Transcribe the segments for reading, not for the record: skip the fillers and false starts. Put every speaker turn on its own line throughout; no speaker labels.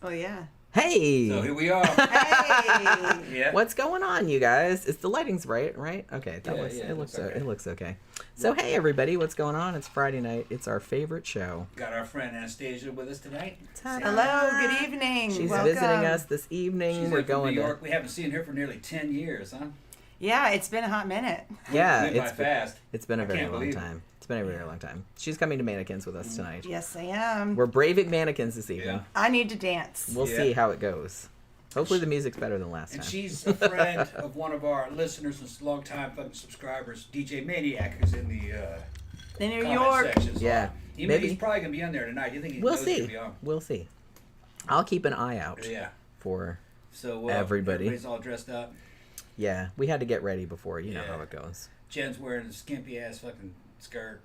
Oh, yeah.
Hey!
So here we are.
Hey!
Yeah.
What's going on, you guys? Is the lighting's right? Okay, it looks okay. So hey everybody, what's going on? It's Friday night. It's our favorite show.
Got our friend Anastasia with us tonight.
Hello, good evening.
She's
Welcome.
visiting us this evening.
She's
We're
from
going
New York. We haven't seen her for nearly 10 years, huh?
Yeah, it's been a hot minute.
Yeah,
Went by fast.
It's been a very
can't
long
believe it.
time. It's been a very long time. She's coming to Mannequins with us tonight.
Yes, I am.
We're braving Mannequins this evening.
Yeah.
I need to dance.
We'll
Yeah.
see how it goes. Hopefully the music's better than last
And
time.
she's a friend of one of our listeners and longtime fucking subscribers, DJ Maniac, who's in the
In New
comment
York.
section. So
Yeah.
He's
Maybe.
probably going to be on there tonight. Do you think he
We'll
knows he's
see.
gonna be on?
We'll see. I'll keep an eye out
Yeah.
for...
So
Everybody.
everybody's all dressed up.
Yeah, we had to get ready before. You know
Yeah.
how it goes.
Jen's wearing a skimpy ass fucking skirt,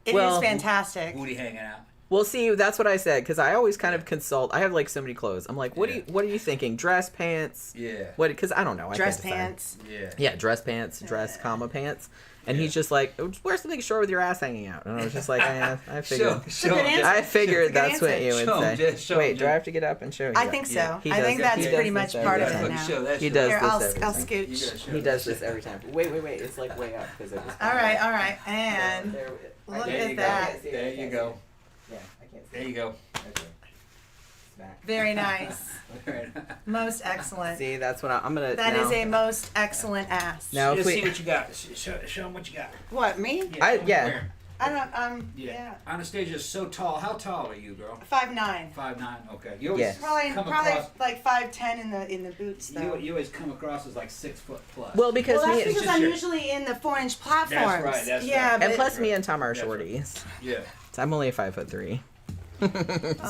It
Well-
is fantastic.
booty hanging out.
Well, see, that's what I said because I always kind of consult. I have like so many clothes. I'm like, what are you thinking? Dress pants?
Yeah.
What? Because I don't know. I
Dress
can't decide.
pants.
Yeah.
Yeah, dress pants, dress comma pants. And he's just like, wear something short with your ass hanging out. And I was just like, I figured.
Show
good
him,
answer.
I figured
Good
that's what
answer.
you would
Show 'em,
say.
Jess, show 'em,
Wait, do I
Jess.
have to get up and show you?
I think so.
Yeah.
He
I
does
think
it-
that's
he does
pretty
this
much
every
part of
time.
it
Fucking
now.
show that
He
shit.
does
Here,
this
I'll
every time.
scooch.
He does this every time. Wait. It's like way up because it was.
All right. And look
There
at
you
that.
go. There you go.
Yeah, I can't see.
There you go.
Okay. Smack.
Very nice. Most excellent.
See, that's what I'm gonna.
That
now,
is a most excellent ass.
Now, if
Just see
we,
what you got. Show them what you got.
What, me?
Yeah. show 'em
yeah.
what you're wearing.
I don't, yeah.
Anastasia's so tall. How tall are you, girl?
5'9".
5'9". Okay. You always
Yeah.
Probably
come across.
like 5'10" in the boots though.
You always come across as like 6 foot plus.
well, because
Well,
me,
that's because
just
I'm
your-
usually in the 4-inch platforms.
That's right, that's
yeah,
right.
but
and plus me and Tom are
That's right.
shorties.
yeah.
So I'm only 5'3".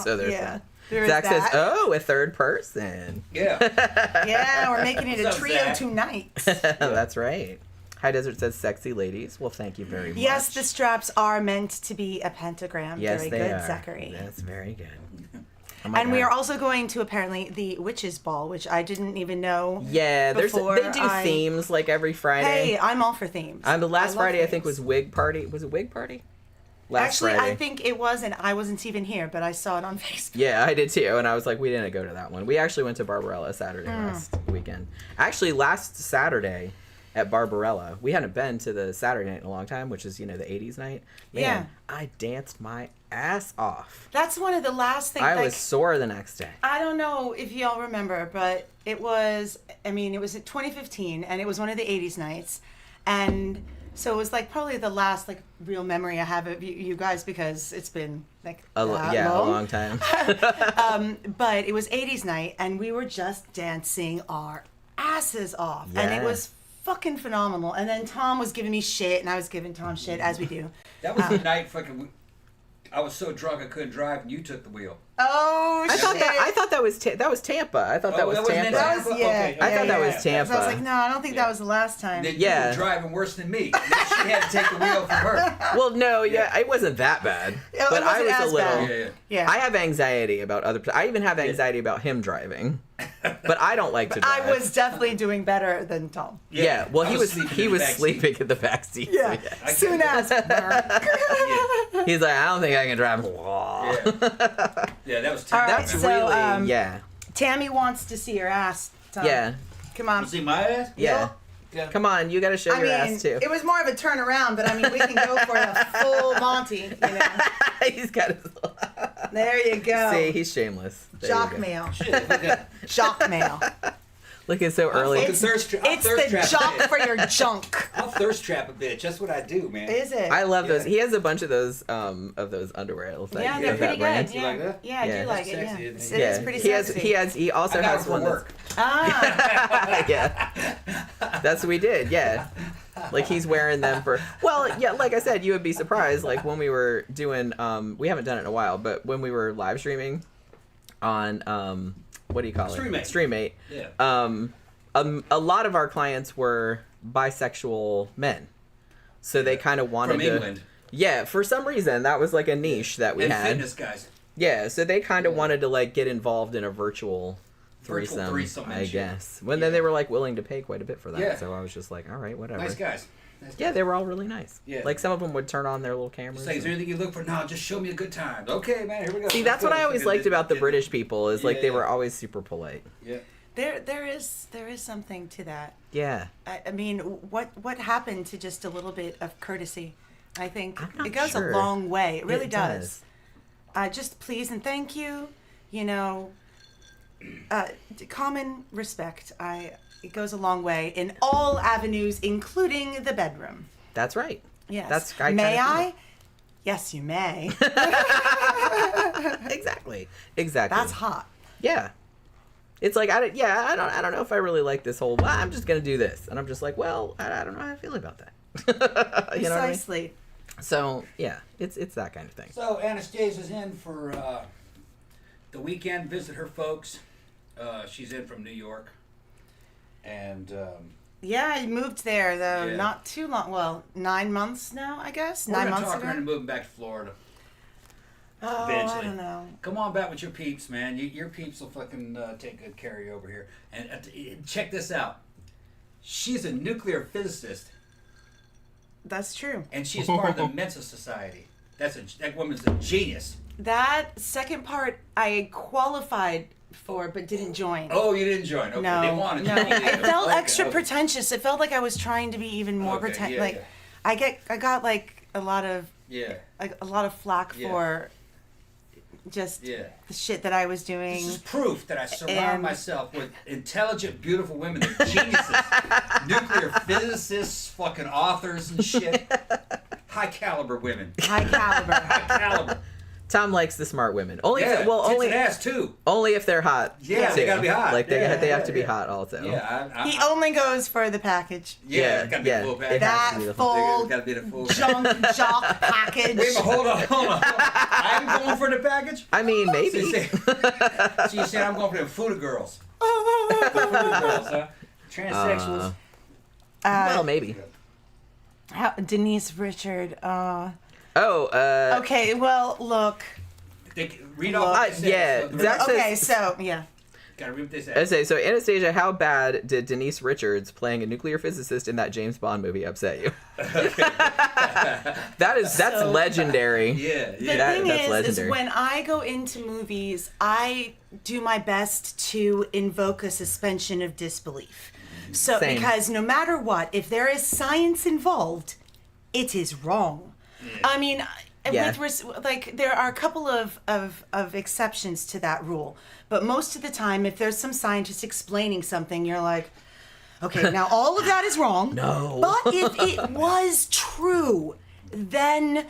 So there's
yeah.
that.
There's
Zach says,
that.
"Oh, a third person."
Yeah.
Yeah, we're making it a
What's up,
trio
Zach?
tonight.
That's right. High Desert says, "Sexy ladies." Well, thank you very much.
Yes, the straps are meant to be a pentagram.
Yes,
very
they
good,
are.
Zachary.
That's very good. Oh my
And we
God.
are also going to apparently the witches' ball, which I didn't even know.
Yeah, they
before
do
I-
themes like every Friday.
Hey, I'm all for themes.
The last
love
Friday I think
themes.
was Wig Party. Was it Wig Party? Last
Actually,
Friday.
I think it was, and I wasn't even here, but I saw it on Facebook.
Yeah, I did too, and I was like, we didn't go to that one. We actually went to Barbarella Saturday last weekend. Actually, last Saturday at Barbarella, we hadn't been to the Saturday night in a long time, which is, the 80s night. Man,
Yeah.
I danced my ass off.
That's one of the last things.
I
like,
was sore the next day.
I don't know if y'all remember, but it was in 2015, and it was one of the 80s nights. And so it was like probably the last like real memory I have of you guys, because it's been like
A
long.
long time.
But it was 80s night, and we were just dancing our asses off. And it
Yeah.
was fucking phenomenal. And then Tom was giving me shit, and I was giving Tom shit, as we do.
That was the night fucking. I was so drunk I couldn't drive, and you took the wheel.
Oh,
I
shit.
thought that was Tampa. I thought that was
wasn't
Tampa.
in
That was, yeah.
Okay.
I thought that was
So I was
Tampa.
like, no, I don't think that was the last time.
Then
Yeah.
you were driving worse than me. And then she had to take the wheel from her.
Well, no, it wasn't that bad.
It
But I
wasn't
was
as
a little.
bad.
Yeah.
Yeah.
I have anxiety about other. I even have anxiety about him driving, but I don't like to drive.
I was definitely doing better than Tom.
Yeah, well,
I
he was
sleeping
he
in the
was
back seat.
sleeping in the back seat. so
Yeah.
I
Soon
get
as.
He's like, I don't think I can drive.
Yeah, that was
All
terrible.
right,
That's
so,
really yeah,
Tammy wants to see your ass, Tom.
yeah,
Come on.
You see my ass?
yeah.
Yeah.
Come on, you got to show
I
your
mean,
ass too.
it was more of a turnaround, but I mean, we can go for a full Monty.
He's got his.
There you go.
See, he's shameless. There you
Jock
go.
mail.
Shit, look at
Jock mail.
Looking so early.
It's the jock for your junk.
I'll thirst trap a bitch. That's what I do, man.
Is it?
I love those.
Yeah.
He has a bunch of those underwear.
Yeah, they're
of
pretty
that brand.
good.
You
Yeah.
like that?
Yeah, I
Yeah.
do like
That's
it.
sexy,
Yeah,
isn't
it
it?
is pretty
he
sexy.
He also
I got it
has
for
one
work.
Ah,
yeah. That's what we did, yeah. Like he's wearing them for yeah, like I said, you would be surprised, like when we were doing we haven't done it in a while, but when we were live streaming on what do you call it? Streammate.
Yeah.
A lot of our clients were bisexual men. So they kind of wanted
From
to
England.
Yeah, for some reason that was like a niche that we
And
had.
fitness guys.
Yeah, so they kind of wanted to like get involved in a virtual
threesome
I
and shit.
guess. Well, then they were like willing to pay quite a bit for that,
Yeah.
so I was just like, all right, whatever.
Nice guys.
Yeah, they were all really nice.
Yeah.
Like some of them would turn on their little cameras.
It's like, is there anything you look for? No, just show me a good time. Okay, man, here we go.
See, that's what I always liked about the British people is like
Yeah,
they
yeah.
were always super polite.
Yeah.
There is something to that.
Yeah.
I mean, what happened to just a little bit of courtesy? I think
I'm not
it goes
sure.
a long way. It really
It
does. Just please and thank you. You know, common respect. It goes a long way in all avenues, including the bedroom.
That's right.
Yes.
May
I? Yes, you may.
Exactly.
That's hot.
Yeah. It's like I don't know if I really like this whole. Well, I'm just gonna do this, and I'm just like, well, I don't know how I feel about that. You know what I mean?
Precisely.
So yeah, it's that kind of thing.
So Anastasia's in for the weekend. Visit her folks. She's in from New York, and
Yeah, I moved there though,
Yeah.
not too long. Well, 9 months now, I guess.
we're
9
gonna
months
talk her into
ago.
moving back to Florida.
Oh,
eventually.
I don't know.
Come on back with your peeps, man. Your peeps will fucking take good care of you over here. And check this out. She's a nuclear physicist,
That's true.
and she's part of the Mensa Society. That woman's a genius.
That second part I qualified for, but didn't join.
Oh, you didn't join. Okay,
No,
they wanted
no.
you. You
It
did.
felt
Okay,
extra
okay.
pretentious. It felt like I was trying to be even more
Okay,
pretentious.
yeah,
Like,
yeah.
I got like a lot of
Yeah,
flack
Yeah.
for just
yeah.
the shit that I was doing.
This is proof that I surround
And-
myself with intelligent, beautiful women. They're geniuses. Nuclear physicists, fucking authors and shit. High caliber women.
High caliber.
High caliber.
Tom likes the smart women. Only
Yeah,
if, well,
tits
only
and ass too.
only if they're hot.
Yeah, they
too.
gotta be hot.
Like they
Yeah,
they have to be
yeah.
hot also.
Yeah,
He only goes for the package.
yeah, it's gotta be
yeah.
a full
It
package.
has
That
to be the
full
It's gotta be the full
junk jock package.
Wait, but hold on. I'm going for the package?
I mean,
So
maybe.
you say I'm going for the food girls. The food girls, huh? Transsexuals.
Well, maybe.
Denise Richard.
Oh,
Okay, well, look.
Read off what they say.
yeah,
So the
Zach
rest-
says-
Okay, so, yeah.
Gotta read what they say.
I say, so Anastasia, how bad did Denise Richards playing a nuclear physicist in that James Bond movie upset you? that's
So-
legendary.
Yeah,
The
yeah.
That-
thing
that's
is
legendary.
when I go into movies, I do my best to invoke a suspension of disbelief. So,
Same.
because no matter what, if there is science involved, it is wrong. I mean,
Yeah.
like there are a couple of exceptions to that rule, but most of the time, if there's some scientist explaining something, you're like, okay, now all of that is wrong.
No.
But if it was true, then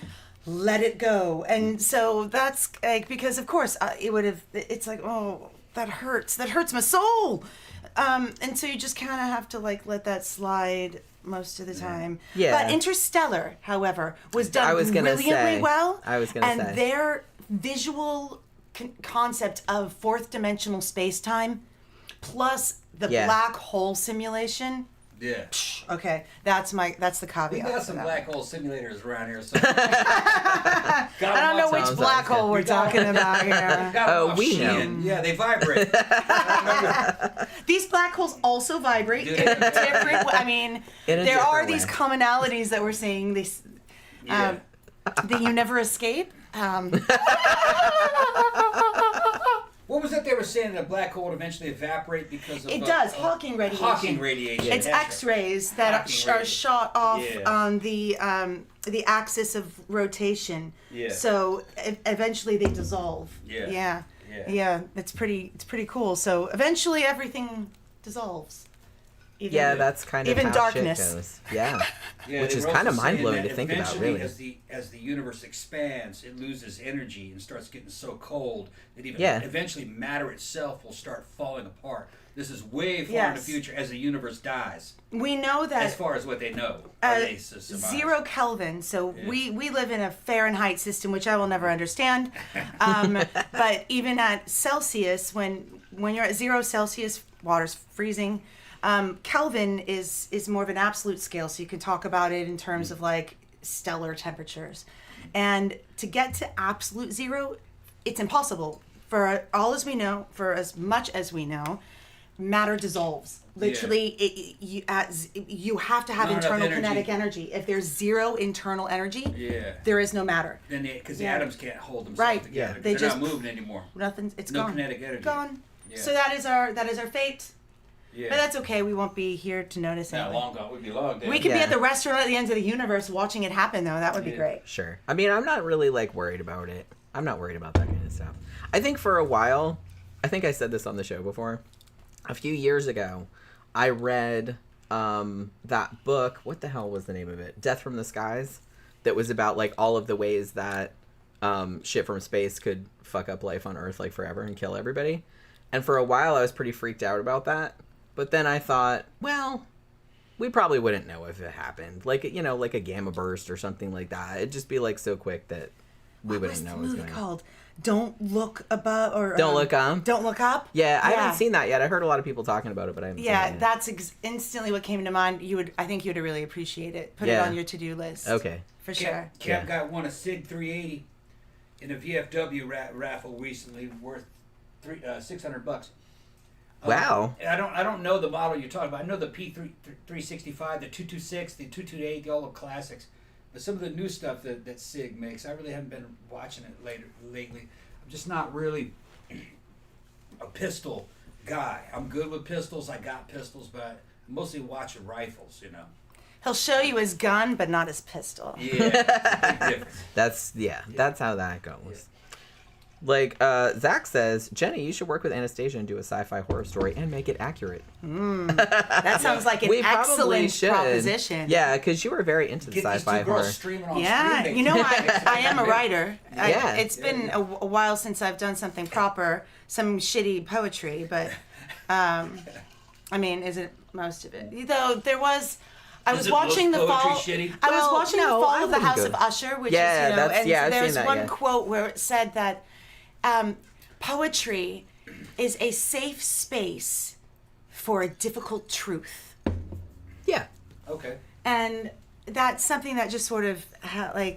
let it go. And so that's like, because of course it would have, it's like, oh, that hurts my soul. And so you just kind of have to like let that slide most of the time.
Yeah.
But Interstellar, however, was done
I was gonna
brilliantly
say.
well.
I was gonna
and
say.
their visual concept of fourth dimensional space time plus the
Yeah.
black hole simulation.
Yeah.
Okay, that's the
We
caveat.
got
for
some
that.
black hole simulators around here. So.
I don't know which
Sounds
black
like it.
hole we're talking about here.
Oh, we know.
Yeah, they vibrate.
These black holes also vibrate in different. I mean,
In a
there are
different
these
way.
commonalities that we're seeing. This
Yeah.
that you never escape.
What was it they were saying that a black hole would eventually evaporate because of...
It does Hawking radiation.
Hawking radiation.
It's
that's right.
X-rays that
Hawking
are
radiation.
shot off
Yeah.
on the axis of rotation.
Yeah.
So eventually they dissolve.
Yeah.
Yeah.
Yeah.
Yeah. It's pretty cool. So eventually everything dissolves. Even,
Yeah, that's kind of
even
how
darkness.
shit goes. Yeah.
Yeah,
Which
they
is
were
kinda
also saying
mind-blowing
that
to think about,
eventually
really.
As the universe expands, it loses energy and starts getting so cold that even
Yeah.
eventually matter itself will start falling apart. This is way far in the
Yes.
future as the universe dies,
We know that
as far as what they know. Or they survive.
0 Kelvin. So
Yeah.
we live in a Fahrenheit system, which I will never understand. But even at Celsius, when you're at 0 Celsius, water's freezing. Kelvin is more of an absolute scale, so you can talk about it in terms of like stellar temperatures. And to get to absolute 0, it's impossible. For all as we know, for as much as we know, matter dissolves. Literally, you have to have
Not enough
internal
energy.
kinetic energy. If there's zero internal energy,
Yeah.
there is no matter.
Then because the
Yeah.
atoms can't hold themselves
Right.
together.
Yeah.
They
They're
just-
not moving anymore.
Nothing. It's
No
gone.
kinetic energy.
Gone.
Yeah.
So that is our fate.
Yeah.
But that's okay. We won't be here to notice it.
Not long gone. We'd be long dead.
We could be
Yeah.
at the restaurant at the end of the universe watching it happen, though. That would be
Yeah.
great.
Sure. I mean, I'm not really like worried about it. I'm not worried about that kind of stuff. I think for a while, I think I said this on the show before. A few years ago, I read that book. What the hell was the name of it? Death from the Skies. That was about like all of the ways that shit from space could fuck up life on Earth like forever and kill everybody. And for a while, I was pretty freaked out about that. But then I thought, well, we probably wouldn't know if it happened. Like, you know, like a gamma burst or something like that. It'd just be like so quick that we wouldn't know what was
What's the
going
movie
on.
called? Don't Look Above or
Don't Look Up?
Don't Look Up.
Yeah, I haven't seen that yet. I heard a lot of people talking about it, but I haven't seen it
Yeah,
yet.
that's instantly what came to mind. I think you would really appreciate it. Put it
Yeah.
on your to-do list.
Okay.
For sure.
Cap got won a SIG 380 in a VFW raffle recently, worth $600.
Wow.
I don't know the model you're talking about. I know the P365, the 226, the 228, the all the classics. But some of the new stuff that SIG makes, I really haven't been watching it lately. I'm just not really a pistol guy. I'm good with pistols. I got pistols, but I'm mostly watching rifles, you know.
He'll show you his gun, but not his pistol.
Yeah, it's a big difference.
That's how that goes. Like, Zach says, Jenny, you should work with Anastasia and do a sci-fi horror story and make it accurate.
That sounds like an
We probably
excellent
should.
proposition.
Yeah, because you were very into
Get these
sci-fi
two girls
horror.
streaming on
Yeah,
stream.
you know, I am a writer.
Yeah.
It's been a while since I've done something proper, some shitty poetry, but, I mean, isn't most of it? Though there was... I was
it
watching the
most
fall.
poetry shitty?
I was
Well,
watching
no,
the
I
fall of the
wouldn't
House
go-
of Usher, which
Yeah,
is, you know,
that's-
and
yeah, I've seen
there's
that,
one
yeah.
quote where it said that poetry is a safe space for a difficult truth,
Yeah.
Okay.
and that's something that just sort of
Turn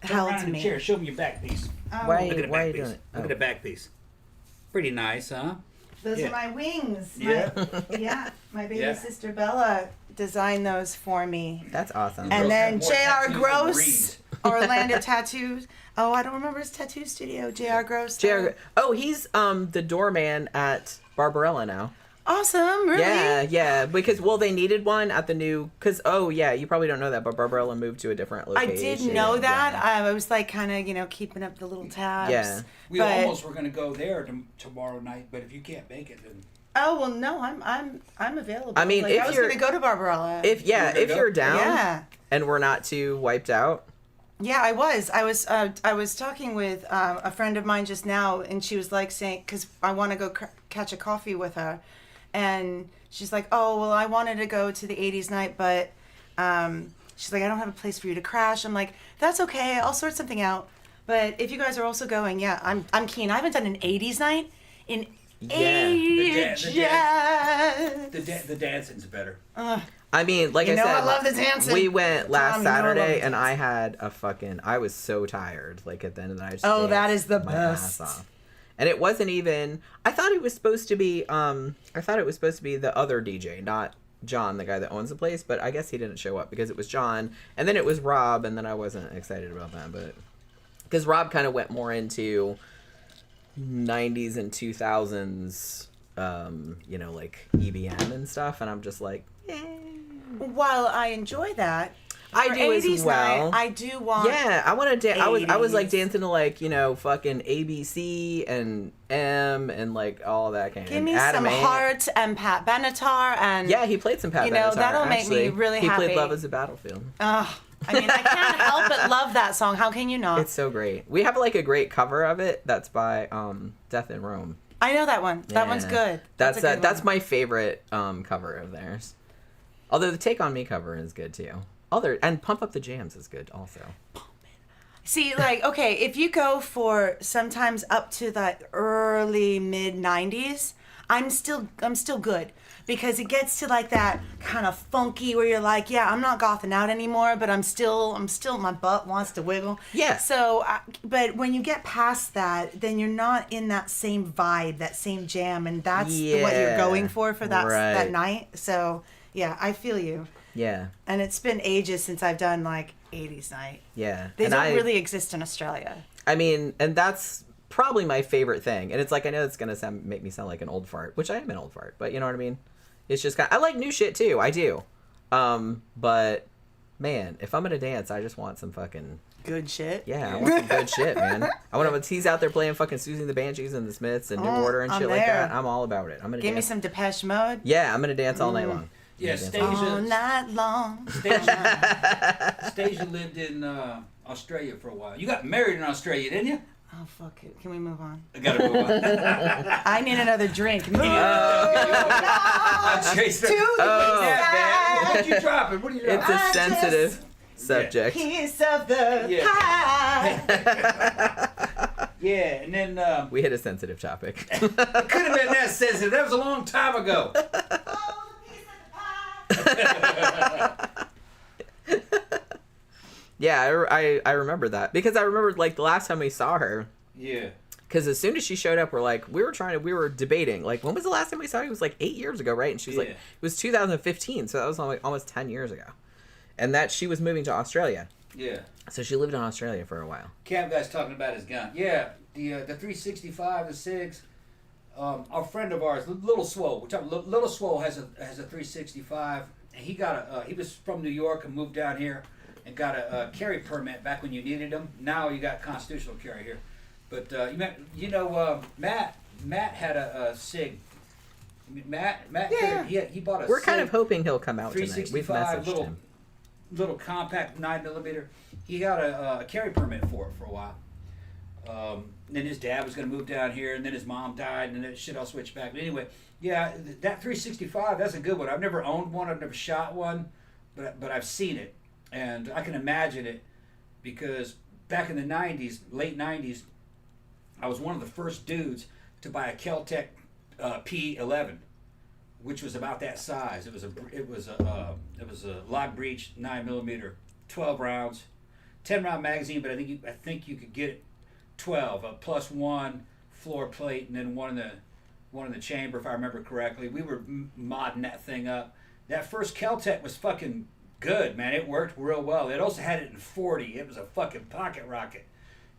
held
around in the
me.
chair. Show me your back piece.
Why
Look at the
are you
back piece.
doing it?
Look at the back piece. Pretty nice, huh?
Those
Yeah.
are my wings.
Yeah.
Yeah, my baby
Yeah.
sister Bella designed those for me.
That's awesome.
Girls
And then
have more
J.R.
tattoos than
Gross,
Marines.
Orlando Tattoos. Oh, I don't remember his tattoo studio. J.R. Gross.
Jared, oh, he's the doorman at Barbarella now.
Awesome, really?
Yeah, because they needed one at the new. Because you probably don't know that, but Barbarella moved to a different
I
location.
did know that.
Yeah.
I was like kind of, keeping up the little tabs.
Yeah.
We
But-
almost were going to go there tomorrow night, but if you can't make it, then
Oh well, no, I'm available.
I mean,
like,
if
I was
you're-
gonna go to Barbarella.
If
go?
you're down
yeah,
and we're not too wiped out.
yeah, I was talking with a friend of mine just now, and she was like saying, because I want to go catch a coffee with her, and she's like, oh well, I wanted to go to the '80s night, but she's like, I don't have a place for you to crash. I'm like, that's okay, I'll sort something out. But if you guys are also going, yeah, I'm keen. I haven't done an '80s night in ages.
the dancing's better.
I mean, like
You
I
know
said,
I love the dancing.
we went last
Tom, you know I love the
Saturday, and
dancing.
I had I was so tired. Like at the end of the night, I just
Oh,
danced
that is the
my ass
best.
off. And it wasn't even. I thought it was supposed to be. I thought it was supposed to be the other DJ, not John, the guy that owns the place. But I guess he didn't show up because it was John, and then it was Rob, and then I wasn't excited about that. But because Rob kind of went more into 90s and 2000s, like EBM and stuff, and I'm just like,
While I enjoy that,
I
for
do as
80s
well.
night, I do want.
Yeah, I want to dance. I was like
80s.
dancing to like fucking ABC and M and like all that kind of.
Give me
Adam
some
Ant.
Heart and Pat Benatar and.
Yeah, he played some Pat
You know,
Benatar,
that'll make me
actually.
really
he
happy.
played Love Is a Battlefield.
I mean, I can't help but love that song. How can you not?
It's so great. We have like a great cover of it that's by Death in Rome.
I know that one. That one's
Yeah.
good.
That's
a good
that's
one.
my favorite cover of theirs. Although the Take on Me cover is good too. And Pump Up the Jams is good also.
See, like, okay, if you go for sometimes up to the early mid 90s, I'm still good. Because it gets to like that kind of funky where you're like, yeah, I'm not gothing out anymore, but I'm still, my butt wants to wiggle.
Yeah.
So, but when you get past that, then you're not in that same vibe, that same jam, and that's what you're going for that night. So, yeah, I feel you.
Yeah.
And it's been ages since I've done like 80s night.
Yeah.
They don't really exist in Australia.
I mean, and that's probably my favorite thing. And it's like, I know it's going to make me sound like an old fart, which I am an old fart, but you know what I mean? It's just I like new shit too. I do. But man, if I'm gonna dance, I just want some fucking
good shit.
Yeah, I want some good shit, man. I want to. He's out there playing fucking Susie and the Banshees and the Smiths and New Order and shit like that. I'm all about it. I'm gonna
give me some Depeche Mode.
Yeah, I'm gonna dance all night long.
Yeah,
all night long.
Stasia lived in Australia for a while. You got married in Australia, didn't you?
Oh, fuck it. Can we move on?
I gotta move on.
I need another drink. Move on.
What you dropping? What are you dropping?
It's a sensitive subject.
Piece of the pie.
Yeah, and then...
we hit a sensitive topic.
It could have been that sensitive. That was a long time ago.
Oh, piece of the pie.
Yeah, I remember that. Because I remember, like, the last time we saw her.
Yeah.
Because as soon as she showed up, we were debating, like, when was the last time we saw her? It was, like, 8 years ago, right? And she was like, it was 2015, so that was, like, almost 10 years ago. And that she was moving to Australia.
Yeah.
So she lived in Australia for a while.
Camp guy's talking about his gun. Yeah, the 365, the SIGs. A friend of ours, Little Swole. Little Swole has a 365. And he got he was from New York and moved down here and got a carry permit back when you needed them. Now you got constitutional carry here. But Matt had a SIG. Matt, he bought a.
We're
SIG,
kind of hoping he'll come out tonight. We've
365
messaged him.
Little compact 9mm. He got a carry permit for it for a while. Then his dad was going to move down here, and then his mom died, and then shit all switched back. But anyway, yeah, that 365, that's a good one. I've never owned one. I've never shot one, but I've seen it, and I can imagine it because back in the 90s, late 90s, I was one of the first dudes to buy a Kel-Tec P11, which was about that size. It was a log breech 9mm, 12 rounds, 10-round magazine, but I think you could get it 12, a +1 floor plate, and then one in the chamber, if I remember correctly. We were modding that thing up. That first Kel-Tec was fucking good, man. It worked real well. It also had it in 40. It was a fucking pocket rocket.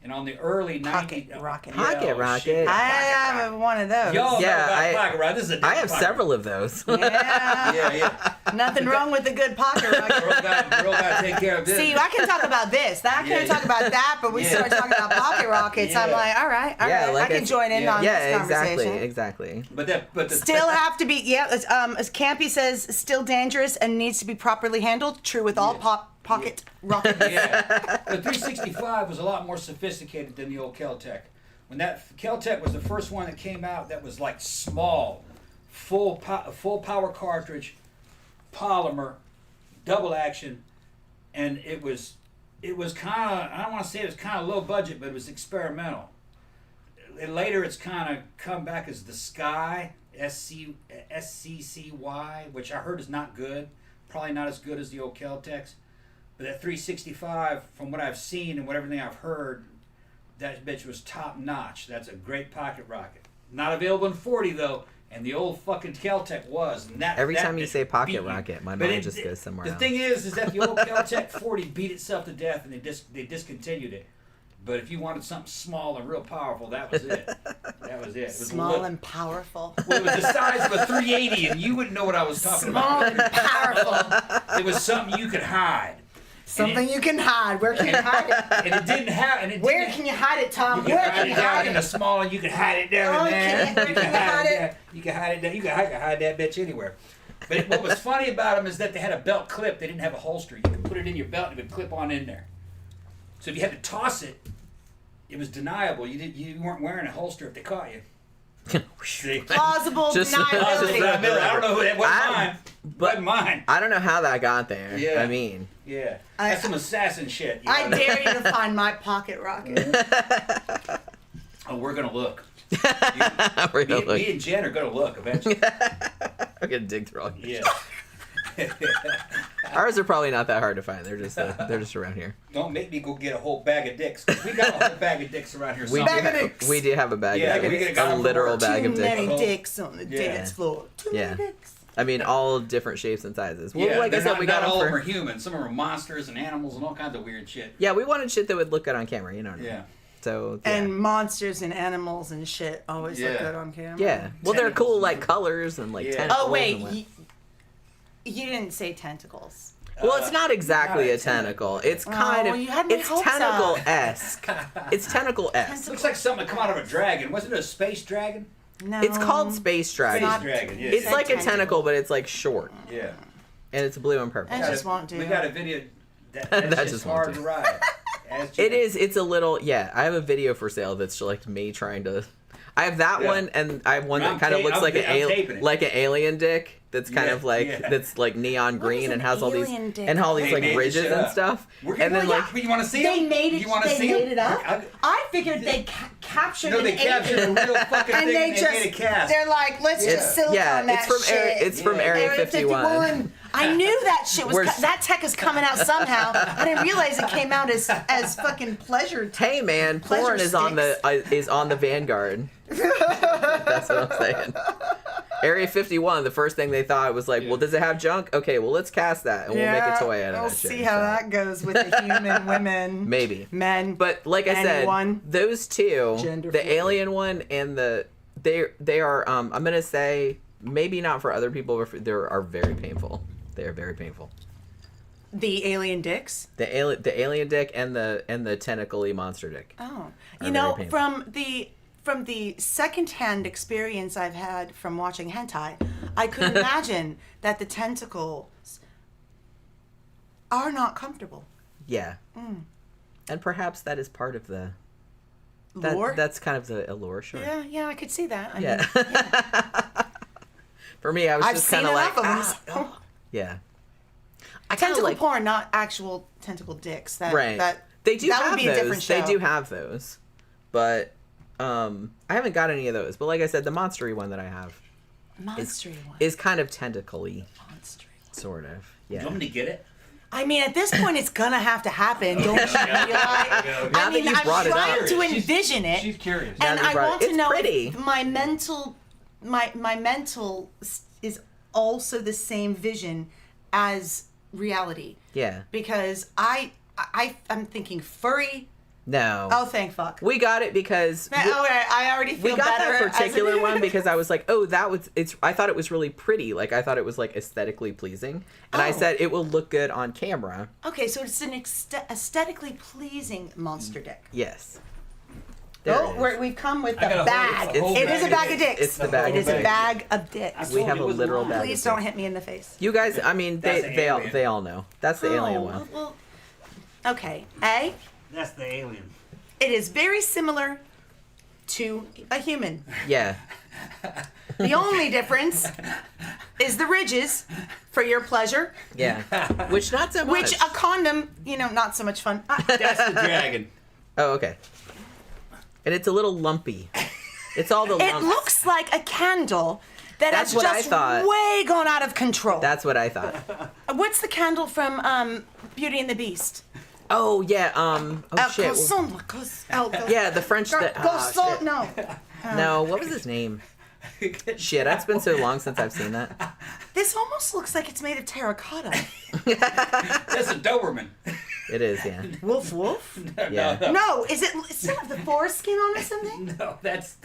And on the early 90s...
Pocket rocket.
Pocket rocket.
I have one of those.
Y'all know about pocket rocket. This is
I have several of those.
Yeah.
Yeah.
Nothing wrong with a good pocket rocket.
Girl got to take care of this.
See, I can talk about this. I can't talk about that, but we start talking about pocket rockets. I'm like, all right. I can join in on this conversation.
Exactly.
But the
still have to be, as Campy says, still dangerous and needs to be properly handled. True with all pocket rockets.
Yeah. The 365 was a lot more sophisticated than the old Kel-Tec. When that Kel-Tec was the first one that came out that was like small, full power cartridge, polymer, double action, and it was kind of, I don't want to say it was kind of low budget, but it was experimental. And later it's kind of come back as the Sky, SCCY, which I heard is not good. Probably not as good as the old Kel-Tecs. But that 365, from what I've seen and everything I've heard, that bitch was top notch. That's a great pocket rocket. Not available in 40 though, and the old fucking Kel-Tec was. And
every time you say pocket rocket, my mind just goes somewhere else.
The thing is that the old Kel-Tec 40 beat itself to death, and they discontinued it. But if you wanted something small and real powerful, that was it. That was it. It was
small and powerful.
Well, it was the size of a 380, and you wouldn't know what I was talking about.
Small and powerful.
It was something you could hide.
Something you can hide. Where can you hide it?
And it didn't have.
Where can you hide it, Tom?
Where can you hide it? In the small, and you can hide it down there.
You can hide it.
You can hide it down. You can hide that bitch anywhere. But what was funny about them is that they had a belt clip. They didn't have a holster. You could put it in your belt, and it would clip on in there. So if you had to toss it, it was deniable. You weren't wearing a holster if they caught you.
Plausible deniability.
I don't know who that wasn't mine. Wasn't mine.
I don't know how that got there.
Yeah.
I mean.
Yeah. That's some assassin shit.
I dare you to find my pocket rocket.
Oh, we're gonna look. Me and Jen are going to look eventually.
I'm gonna dig through all your
Yeah.
Ours are probably not that hard to find. They're just around here.
Don't make me go get a whole bag of dicks. 'Cause we got a whole bag of dicks around here.
We do have a bag of dicks. A literal bag of
Too many
dicks.
dicks on the dance floor. Too many dicks.
I mean, all different shapes and sizes. Well,
Yeah,
like I said, we got
not all
them
of them
for...
are human. Some of them are monsters and animals and all kinds of weird shit.
Yeah, we wanted shit that would look good on camera, you know what I mean?
Yeah.
So, yeah.
And monsters and animals and shit always look good on camera.
Yeah. Well, they're cool, like, colors and, like, tentacles.
Oh, wait.
And
You didn't say tentacles.
well, it's not exactly a tentacle. It's kind of...
you had my
It's
hopes up.
tentacle-esque. It's tentacle-esque.
Looks like something to come out of a dragon. Wasn't it a space dragon?
No.
It's called Space Dragon.
Space dragon, yeah.
It's like a tentacle, but it's, like, short.
Yeah.
And it's blue and purple.
I just won't do
We got a video
That
that's
just
just
won't
hard
do.
to ride.
It is. It's a little. Yeah, I have a video for sale that's like me trying to. I have that one, and I have one that kind of looks like an alien dick. That's kind of like that's like neon green and has all these like ridges and stuff.
And then like you want to see
they
it?
made it.
You want to see
made
it
up. I figured they captured.
No, they captured a real fucking
and
thing.
they
And
just
made a cast.
they're like, let's just silicone that shit.
It's from Area 51.
I knew that shit was that tech is coming out somehow. I didn't realize it came out as fucking pleasure.
Hey man, porn is on the Vanguard. That's what I'm saying. Area 51, the first thing they thought was like, well, does it have junk? Okay, well, let's cast that, and we'll make a toy out of that shit.
We'll see how that goes with the human women.
Maybe.
Men.
But like I said, those two, the alien one and they are, I'm going to say, maybe not for other people, but they are very painful. They are very painful.
The alien dicks?
The alien dick and the tentacle-y monster dick.
Oh. You know, from the secondhand experience I've had from watching hentai, I could imagine that the tentacles are not comfortable.
Yeah. And perhaps that is part of the
lore.
That's kind of the allure, sure.
Yeah, I could see that. I
mean, For me, I was just kind of like, yeah.
Tentacle porn, not actual tentacle dicks. That
they do
that
have
would be
those.
A different show.
They do have those, but I haven't got any of those. But like I said, the monstery one that I have is kind of tentacle-y. Sort of. Yeah.
Do you want me to get it?
I mean, at this point, it's gonna have to happen, don't you realize?
Now that you brought it up,
I'm trying to envision it.
She's curious.
And I want to know
pretty.
if my mental is also the same vision as reality.
Yeah.
Because I'm thinking furry.
No.
Oh, thank fuck.
We got it because
I already feel better.
We got that particular one because I was like, oh, I thought it was really pretty. Like I thought it was like aesthetically pleasing, and I said it will look good on camera.
Okay, so it's an aesthetically pleasing monster dick.
Yes.
We've come with the bag. It is a bag of dicks.
It's the bag.
It is a bag of dicks.
We have a literal bag.
Please don't hit me in the face.
You guys, I mean, they all know. That's the alien one.
Well, okay. A.
That's the alien.
It is very similar to a human.
Yeah.
The only difference is the ridges for your pleasure.
Yeah. Which not so much.
Which a condom, not so much fun.
That's the dragon.
Oh, okay. And it's a little lumpy. It's all the lumps.
It looks like a candle that has just way gone out of control.
That's what I thought.
What's the candle from Beauty and the Beast?
Oh, yeah. Shit. Yeah, the French.
No.
No, what was his name? Shit, it's been so long since I've seen that.
This almost looks like it's made of terracotta.
That's a Doberman.
It is, yeah.
Woof woof?
Yeah.
No, is it still have the foreskin on or something?
No, that's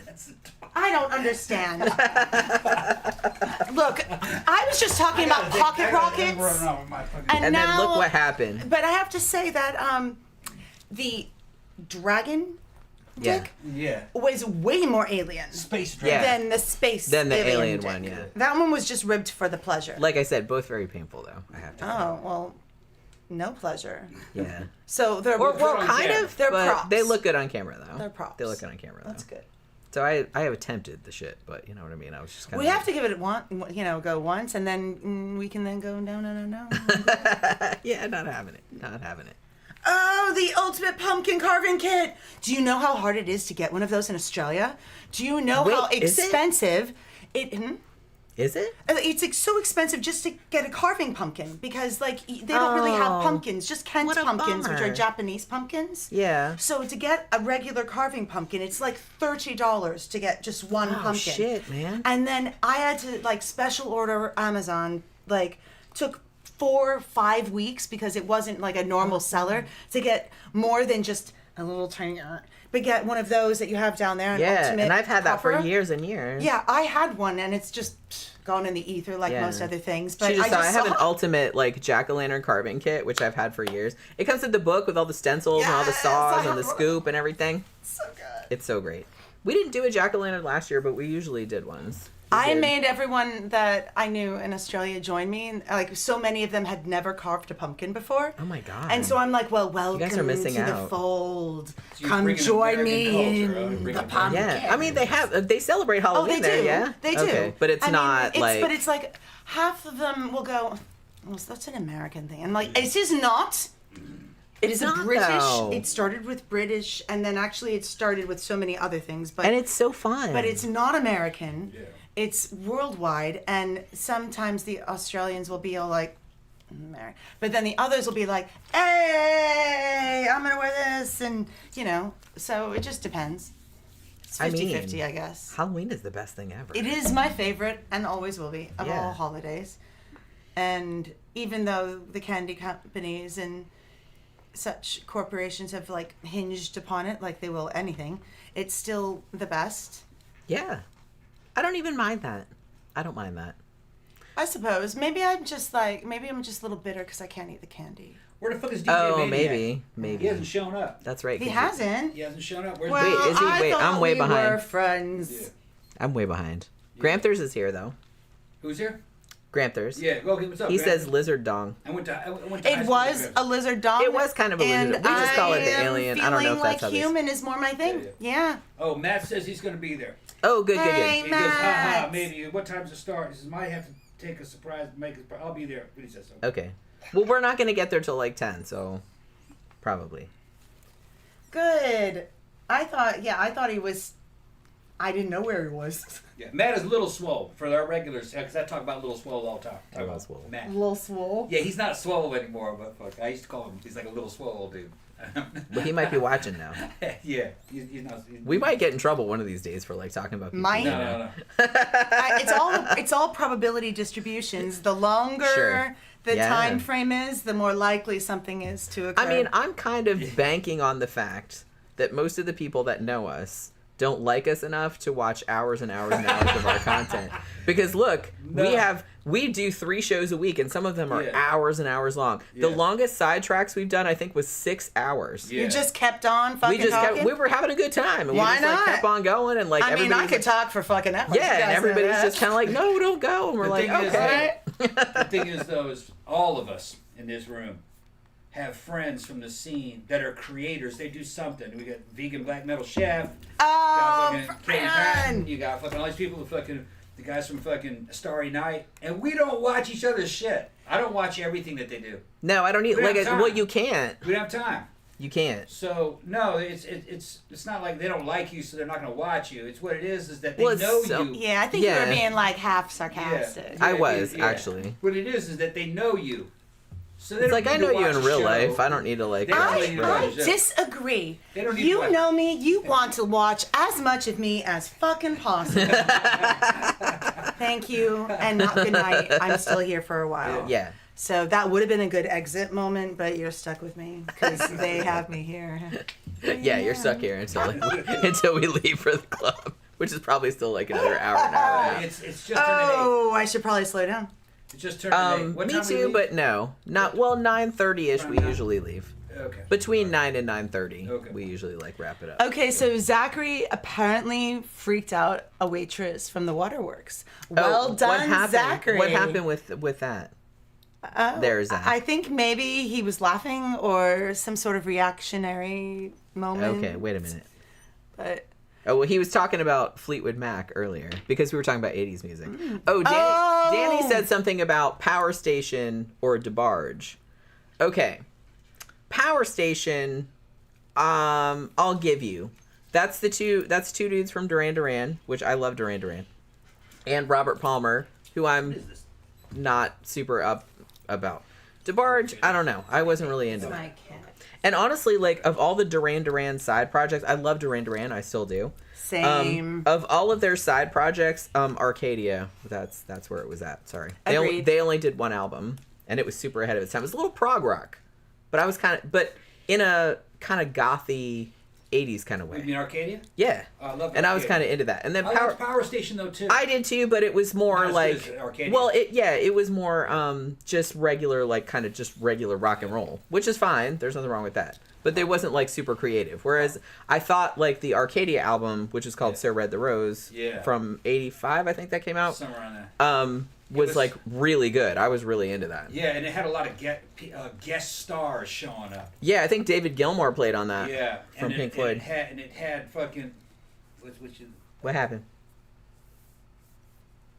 I don't understand. Look, I was just talking about pocket rockets.
And now, then look what happened.
But I have to say that the dragon dick was way more alien than the space
than the alien
dick.
one, yeah.
That one was just ribbed for the pleasure.
Like I said, both very painful though, I have to say.
Oh, well, no pleasure.
Yeah.
So they're
kind of,
they're
but
props.
they look good on camera though.
They're props.
They look good on camera though.
That's good.
So I have attempted the shit, but you know what I mean. I was just kind of.
We have to give it go once, and then we can then go no.
Yeah, not having it.
Oh, the ultimate pumpkin carving kit. Do you know how hard it is to get one of those in Australia? Do you know how expensive it?
Is it?
It's like so expensive just to get a carving pumpkin because like they don't really have pumpkins, just Kent pumpkins, which are Japanese pumpkins.
Yeah.
So to get a regular carving pumpkin, it's like $30 to get just one pumpkin.
Oh shit, man.
And then I had to like special order Amazon, like took 4 or 5 weeks because it wasn't like a normal seller to get more than just a little tiny. But get one of those that you have down there.
Yeah, and I've had that for
copper.
years and years.
Yeah, I had one, and it's just gone in the ether like most other things. But
I have an ultimate like jack-o'-lantern carving kit, which I've had for years. It comes with the book with all the stencils and all the saws and the scoop and everything.
So good.
It's so great. We didn't do a jack-o'-lantern last year, but we usually did ones.
I made everyone that I knew in Australia join me. And, like, so many of them had never carved a pumpkin before.
Oh, my God.
And so I'm like, well, welcome
you guys are missing
to
out.
the fold.
So
Come join me in the pumpkin.
Yeah, I mean, they celebrate Halloween
they
there,
do.
yeah?
They do.
Okay, but it's not like...
But it's like half of them will go, well, that's an American thing. And like, it is not. It is a British.
Though.
It started with British, and then actually it started with so many other things. But
and it's so fun.
But it's not American.
Yeah.
It's worldwide, and sometimes the Australians will be all like, but then the others will be like, hey, I'm gonna wear this, and so it just depends. It's 50-50, I guess.
Halloween is the best thing ever.
It is my favorite, and always will be, of all holidays. And even though the candy companies and such corporations have like hinged upon it like they will anything, it's still the best.
Yeah. I don't even mind that. I don't mind that.
I suppose. Maybe I'm just a little bitter because I can't eat the candy.
Where the fuck is DJ Maniac?
Maybe.
He hasn't shown up.
That's right.
He hasn't?
He hasn't shown up. Where's
Well,
Wait, is he?
I
Wait,
thought
I'm way
we
behind.
were friends.
Yeah.
I'm way behind. Gramthars is here, though.
Who's here?
Gramthars.
Yeah, okay, what's up?
He
Grant?
says lizard dong.
I went to high
It
school
was
with
a lizard dog.
It was kind of a lizard. We just call it the alien. I don't know if that's how
feeling like human is more my thing. Yeah.
Oh, Matt says he's going to be there.
Oh, good,
Hey,
He
Matt.
goes, haha, maybe. What time's the start? He says, might have to take a surprise, I'll be there. But he says so.
Okay. Well, we're not going to get there till like 10, so probably.
Good. I thought he was. I didn't know where he was.
Yeah, Matt is a little swole for our regulars, because I talk about little swole all the time. Talk about
Swole.
Matt.
Little swole.
Yeah, he's not swole anymore, but fuck, I used to call him, he's like a little swole dude.
But he might be watching now.
Yeah, he's not.
We might get in trouble one of these days for like talking about people.
Might.
No.
It's all probability distributions. The longer the time frame is, the more likely something is to occur.
I mean, I'm kind of banking on the fact that most of the people that know us don't like us enough to watch hours and hours and hours of our content. Because look, we do 3 shows a week, and some of them are hours and hours long. The longest Sidetracks we've done, I think, was 6 hours.
You just kept on fucking talking?
We were having a good time. And
Why
we just kept on going, and like
I mean, I could talk for fucking hours.
Yeah, and everybody's just kind of like, no, don't go. And we're like, okay.
The thing is, though, is all of us in this room have friends from the scene that are creators. They do something. We got vegan black metal chef.
Oh,
Patton. You got fucking all these people. The guys from fucking Starry Night, and we don't watch each other's shit. I don't watch everything that they do.
No, I don't either. Well, you can't.
We don't have time.
You can't.
So no, it's not like they don't like you, so they're not going to watch you. It's what it is that they know you.
Yeah, I think you were being like half sarcastic.
I was actually.
What it is that they know you. So
it's like I know you in real life. I don't need to like.
I disagree. You know me. You want to watch as much of me as fucking possible. Thank you, and not good night. I'm still here for a while.
Yeah.
So that would have been a good exit moment, but you're stuck with me because they have me here.
Yeah, you're stuck here until we leave for the club, which is probably still like another hour and a half.
It's just turning 8.
I should probably slow down.
It just turned 8. What
me
time
too, but no, not 9:30ish. We usually leave.
Okay.
Between 9 and 9:30,
okay.
We usually like wrap it up.
Okay, so Zachary apparently freaked out a waitress from the waterworks. Well done, Zachary.
What happened with that? There's that.
I think maybe he was laughing or some sort of reactionary moment.
Okay, wait a minute.
But
well, he was talking about Fleetwood Mac earlier because we were talking about 80s music. Danny said something about Power Station or DeBarge. Okay. Power Station, I'll give you. That's two dudes from Duran Duran, which I love Duran Duran. And Robert Palmer, who I'm not super up about. DeBarge, I don't know. I wasn't really into it.
My cat.
And honestly, like, of all the Duran Duran side projects, I love Duran Duran. I still do.
Same.
Of all of their side projects, Arcadia, that's where it was at. Sorry. They only did one album, and it was super ahead of its time. It was a little prog rock. But in a kind of gothy 80s kind of way.
You mean Arcadia?
Yeah.
I love Arcadia.
And I was kind of into that. And then
I liked Power Station though too.
I did too, but it was more
Not
like
as good as Arcadia.
well, it was more just regular, like kind of just regular rock and roll, which is fine. There's nothing wrong with that. But they wasn't like super creative. Whereas I thought like the Arcadia album, which is called So Red the Rose, from '85, I think that came out.
Somewhere on that.
Was like really good. I was really into that.
Yeah, and it had a lot of guest stars showing up.
Yeah, I think David Gilmour played on that.
Yeah,
from Pink Floyd.
And it had fucking.
What happened?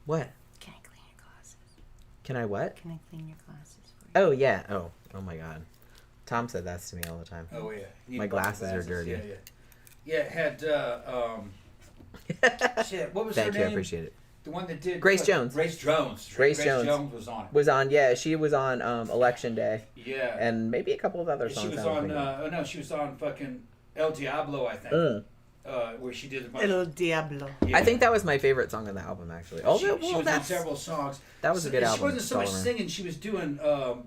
What?
Can I clean your glasses?
Can I what?
Can I clean your glasses for you?
Oh yeah. Oh my God. Tom said that to me all the time.
Oh yeah.
My glasses are dirty.
Yeah, it had. Shit. What was her
Thank
name?
you. I appreciate it.
The one that did
Grace Jones.
Grace Jones.
Grace Jones
was on it.
Was on. Yeah, she was on Election Day.
Yeah.
And maybe a couple of other songs.
She was on. She was on fucking El Diablo, I think. Where she did a bunch.
El Diablo.
I think that was my favorite song on the album, actually.
She was on several songs.
That was a good album.
She wasn't so much singing; she was doing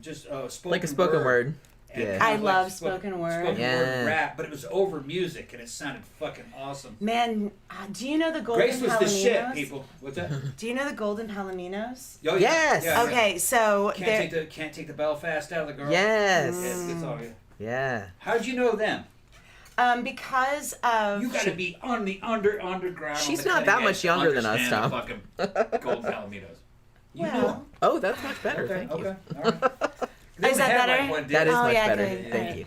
just spoken
like a spoken word.
Yeah.
I love spoken word.
Spoken word rap, but it was over music, and it sounded fucking awesome.
Man, do you know the Golden
Grace was
Palominos?
the shit, people. What's that?
Do you know the Golden Palominos?
Oh,
yes.
Yeah,
okay, so
can't take the Belfast out of the girl.
Yes.
It's all good.
Yeah.
How'd you know them?
Because of
You got to be on the underground.
She's not that much younger than us, Tom.
Fucking Golden Palominos. You
well,
know.
Oh, that's much better. Thank you.
Okay. All right.
Is that better?
That is much better.
Good.
Thank you.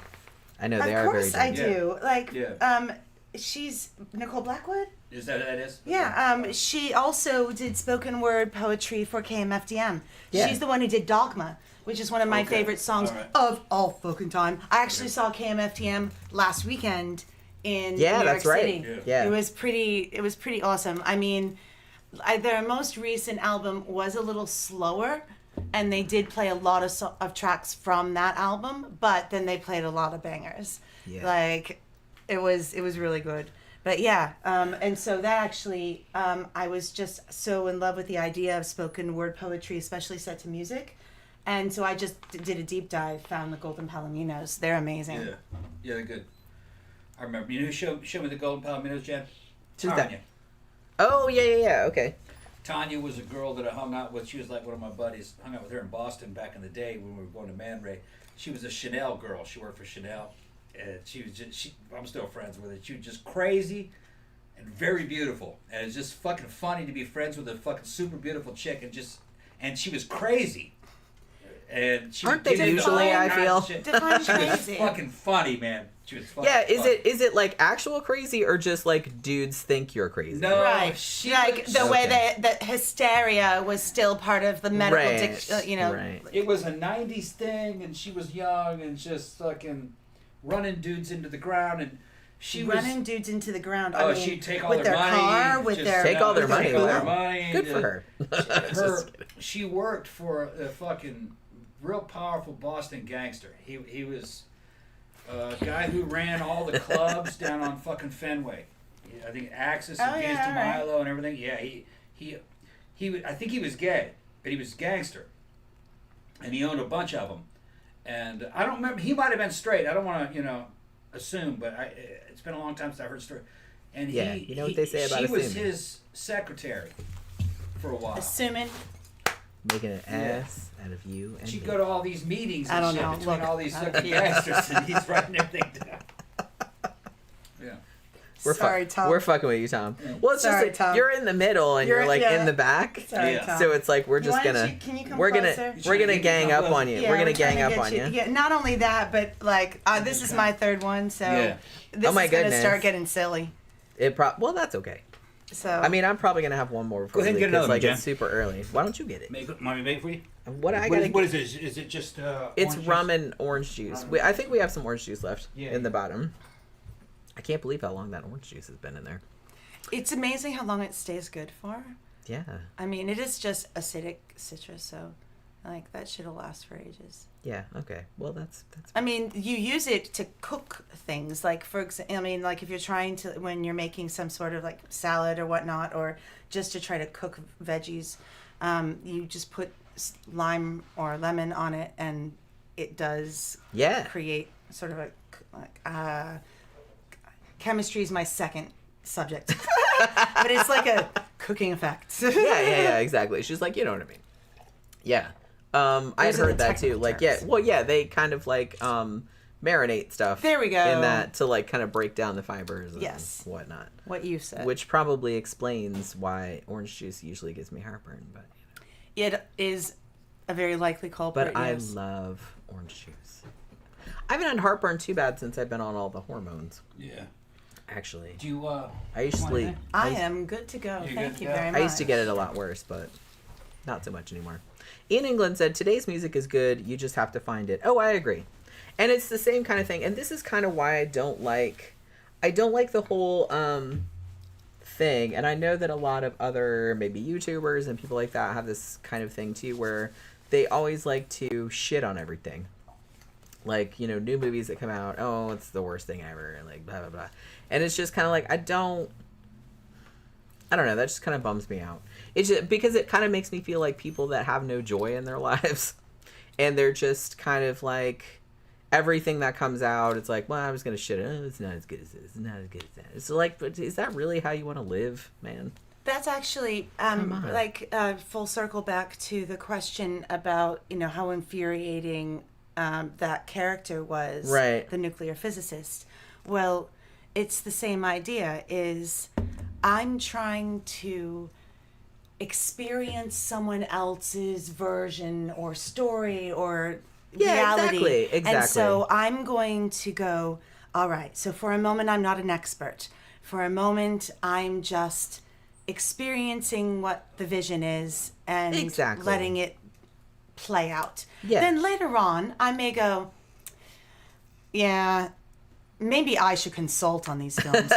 I know they are very
Of course I do. Like,
Yeah.
She's Nicole Blackwood?
Is that it is?
Yeah, she also did spoken word poetry for KMFDM.
Yeah.
She's the one who did Dogma, which is one of my favorite songs of all fucking time. I actually saw KMFDM last weekend in New York City.
Yeah.
It was pretty awesome. I mean, their most recent album was a little slower, and they did play a lot of tracks from that album, but then they played a lot of bangers.
Yeah.
Like, it was really good. But yeah, and so that actually, I was just so in love with the idea of spoken word poetry, especially set to music. And so I just did a deep dive, found the Golden Palominos. They're amazing.
Yeah, they're good. I remember. You know who showed me the Golden Palominos, Jen?
Who's
Tanya.
that? Oh, yeah. Okay.
Tanya was a girl that I hung out with. She was like one of my buddies. Hung out with her in Boston back in the day when we were going to Man Ray. She was a Chanel girl. She worked for Chanel. And she was just, I'm still friends with her. She was just crazy and very beautiful. And it's just fucking funny to be friends with a fucking super beautiful chick and she was crazy. And she
aren't they usually, I feel?
Define
she was
crazy.
fucking funny, man. She was fucking
Yeah,
funny.
is it like actual crazy or just like dudes think you're crazy?
No,
Right. Like the way that hysteria was still part of the medical
Right.
It was a 90s thing, and she was young and just fucking running dudes into the ground, and she was
running dudes into the ground.
Oh,
I mean,
she'd take all
with
their money,
car, with
just
their
take all their money.
Take all their
Wow.
money.
Good for her.
She worked for a fucking real powerful Boston gangster. He was a guy who ran all the clubs down on fucking Fenway. I think Axis and Gaze to Milo and everything. Yeah, he I think he was gay, but he was a gangster, and he owned a bunch of them. And I don't remember. He might have been straight. I don't want to assume, but it's been a long time since I heard the story. And
you know what they say about
she was
assuming.
his secretary for a while.
Assuming.
Making an ass out of you. And
She'd
me.
go to all these meetings
I
and
don't
shit
know.
between
Look,
all these fucking gangsters, and he's writing everything down. Yeah.
Sorry, Tom.
We're fucking with you, Tom. Well, it's
Sorry,
just
Tom.
you're in the middle and you're like in the back.
Sorry,
Yeah.
Tom.
So it's like we're just
Why don't
gonna
Can you come
we're
closer?
gonna gang up on you.
Yeah,
we're gonna
we're trying
gang
to
up
get
on you.
Yeah, not only that, but like this is my third one, so
Yeah.
this
Oh my
is gonna
goodness.
start getting silly.
Well, that's okay.
So
I mean, I'm probably gonna have one more before
Go ahead and
we
get
leave, 'cause,
another one,
like
Jen.
it's super early. Why don't you get it?
Want me to make it for you?
What I gotta
What is it? Is it just
It's
orange
rum
juice?
and orange juice.
Rum.
I think we have some orange juice left
Yeah,
in the
yeah.
bottom. I can't believe how long that orange juice has been in there.
it's amazing how long it stays good for.
Yeah.
I mean, it is just acidic citrus, so like that shit'll last for ages.
Yeah. Okay. Well, that's.
I mean, you use it to cook things. Like, for example, I mean, like if you're trying to, when you're making some sort of like salad or whatnot, or just to try to cook veggies, you just put lime or lemon on it, and it does
Yeah.
create sort of a, like, chemistry is my second subject. But it's like a cooking effect.
Yeah. Exactly. She's like, you know what I mean. Yeah. I had
Those are
heard
the
that too.
technical
Like,
terms.
yeah. Well, yeah. They kind of like marinate stuff.
There we go.
In that to like kind of break down the fibers and
Yes.
whatnot.
What you said.
Which probably explains why orange juice usually gives me heartburn. But
It is a very likely culprit.
but I
yes.
love orange juice. I haven't had heartburn too bad since I've been on all the hormones.
Yeah.
Actually,
Do you?
I usually
anything?
I am good to go.
You're
Thank
good
you
to go?
very much.
I used to get it a lot worse, but not so much anymore. Ian England said, today's music is good, you just have to find it. Oh, I agree. And it's the same kind of thing. And this is kind of why I don't like the whole thing. And I know that a lot of other maybe YouTubers and people like that have this kind of thing too, where they always like to shit on everything. Like, you know, new movies that come out, oh, it's the worst thing ever, and like blah blah blah. And it's just kind of like I don't know, that just kind of bums me out. It's just because it kind of makes me feel like people that have no joy in their lives, and they're just kind of like everything that comes out, it's like, well, I'm just gonna shit it. Oh, it's not as good as this. It's not as good as that. It's like, but is that really how you want to live, man?
That's actually like full circle back to the question about, you know, how infuriating that character was,
Right.
the nuclear physicist. Well, it's the same idea. Is I'm trying to experience someone else's version or story or reality.
Exactly.
And so I'm going to go, all right, so for a moment I'm not an expert. For a moment I'm just experiencing what the vision is and
Exactly.
letting it play out.
Yeah.
Then later on I may go, yeah, maybe I should consult on these films.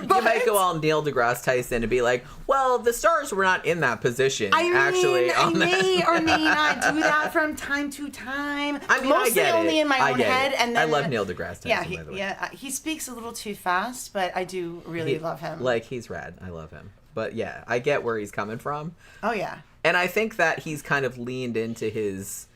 You might go all Neil deGrasse Tyson and be like, well, the stars were not in that position,
I mean,
actually.
I
on
may
that.
or may not do that from time to time.
I mean,
mostly
I get
only
it.
in my
I
own
get
head.
it.
And then
I love Neil deGrasse Tyson,
Yeah,
by the way.
he speaks a little too fast, but I do really love him.
Like, he's rad. I love him. But yeah, I get where he's coming from.
Oh yeah.
And I think that he's kind of leaned into his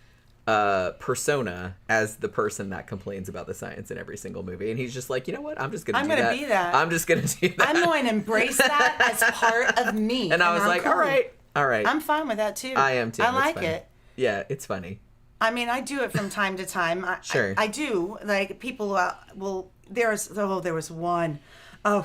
persona as the person that complains about the science in every single movie. And he's just like, you know what? I'm just going to do that.
be that.
I'm just going to do that.
I'm going to embrace that as part of me.
And I was
I'm
like,
cool.
all right.
I'm fine with that too.
I am too.
I
It's
like
funny.
it.
Yeah, it's funny.
I mean, I do it from time to time.
Sure.
I do. Like, people will... there was one. Oh,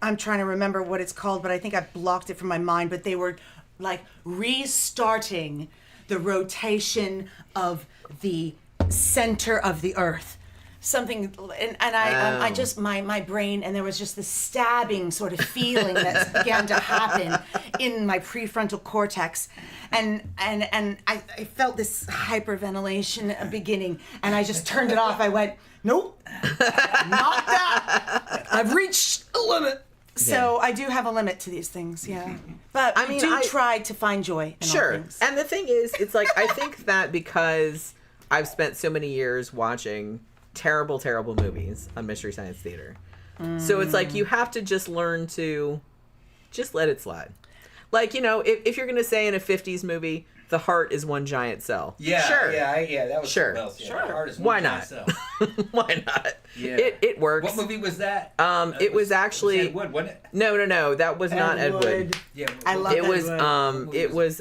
I'm trying to remember what it's called, but I think I blocked it from my mind. But they were, like, restarting the rotation of the center of the Earth. Something... And I just... My brain... And there was just this stabbing sort of feeling that began to happen in my prefrontal cortex. And I felt this hyperventilation beginning, and I just turned it off. I went, nope, not that. I've reached a limit. So I do have a limit to these things, yeah. But I do try to find joy in all things.
And the thing is, it's like, I think that because I've spent so many years watching terrible, terrible movies on Mystery Science Theater. So it's like, you have to just learn to just let it slide. Like, you know, if you're going to say in a 50s movie, the heart is one giant cell.
Yeah,
sure.
yeah, that was
Sure.
something else. Yeah,
Sure.
the heart is
Why
one
not?
giant cell.
Why not?
Yeah.
It works.
What movie was that?
It was actually...
Ed Wood, wasn't it?
No, that was not Ed Wood.
Yeah,
I love
It
Ed
was,
Wood.
it was,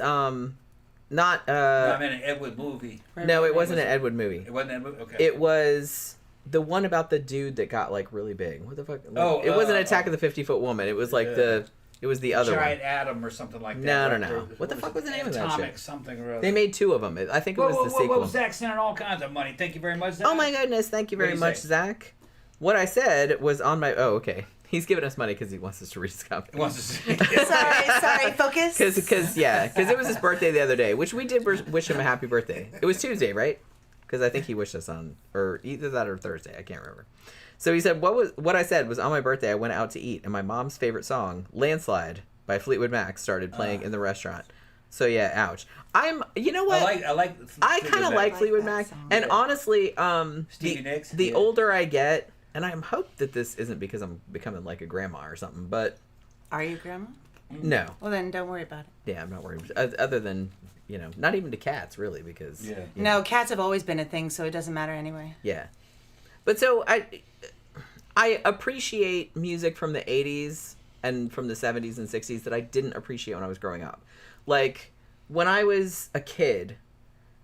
not,
no, I meant an Ed Wood movie.
no, it wasn't an Ed Wood movie.
It wasn't Ed Wood? Okay.
It was the one about the dude that got, like, really big. What the fuck?
Oh,
it wasn't Attack of the 50-Foot Woman. It was, like, it was the other
Giant
one.
Atom or something like that.
No. What the fuck was the name of that
Atomic
shit?
something or other.
They made two of them. I think it was the sequel.
What was Zach sending all kinds of money? Thank you very much, Zach.
Oh my goodness, thank you
What
very
did you
much,
say?
Zach. What I said was on my... Oh, okay. He's giving us money because he wants us to read his comic.
He wants us
sorry, focus.
Because it was his birthday the other day, which we did wish him a happy birthday. It was Tuesday, right? Because I think he wished us on, or either that or Thursday. I can't remember. So he said, what I said was on my birthday, I went out to eat, and my mom's favorite song, Landslide by Fleetwood Mac, started playing in the restaurant. So yeah, ouch. You know what? I kind of like Fleetwood Mac. And honestly,
Stevie Nicks.
The older I get, and I hope that this isn't because I'm becoming like a grandma or something, but...
Are you grandma?
No.
Well, then don't worry about it.
Yeah, I'm not worried. Other than, not even to cats, really, because...
Yeah.
No, cats have always been a thing, so it doesn't matter anyway.
Yeah. But so, I appreciate music from the 80s and from the 70s and 60s that I didn't appreciate when I was growing up. Like, when I was a kid,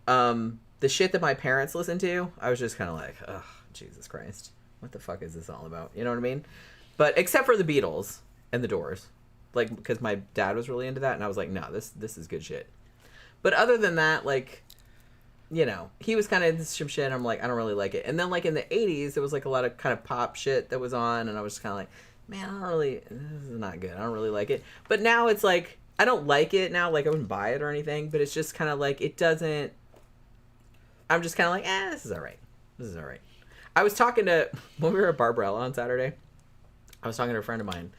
the shit that my parents listened to, I was just kind of like, ugh, Jesus Christ. What the fuck is this all about? You know what I mean? But except for the Beatles and the Doors. Like, because my dad was really into that, and I was like, no, this is good shit. But other than that, like, he was kind of into some shit, and I'm like, I don't really like it. And then, like, in the 80s, there was, like, a lot of kind of pop shit that was on, and I was just kind of like, man, this is not good. I don't really like it. But now it's like, I don't like it now. Like, I wouldn't buy it or anything, but it's just kind of like, it doesn't... I'm just kind of like, this is all right. This is all right. I was talking to... When we were at Barbarella on Saturday, I was talking to a friend of mine,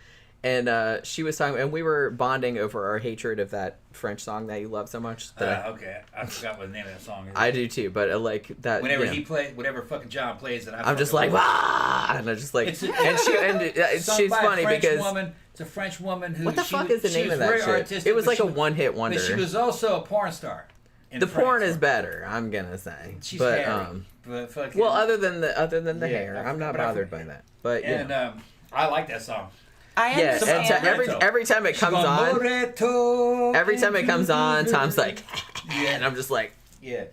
and she was talking... And we were bonding over our hatred of that French song that you love so much.
Okay. I forgot what the name of that song is.
I do too, but like that...
Whenever he plays... Whenever fucking John plays it,
I'm just like, wah! And I'm just like... she's funny because...
It's a French woman who...
What the fuck is the name of that shit?
Artistic,
it was like a one-hit wonder.
But she was also a porn star.
The porn is better, I'm gonna say.
She's
but,
hairy. But fucking,
well, other than the hair, I'm not bothered by that. But
I like that song.
I understand.
And every time it comes on, Tom's like, and I'm just like,
yeah.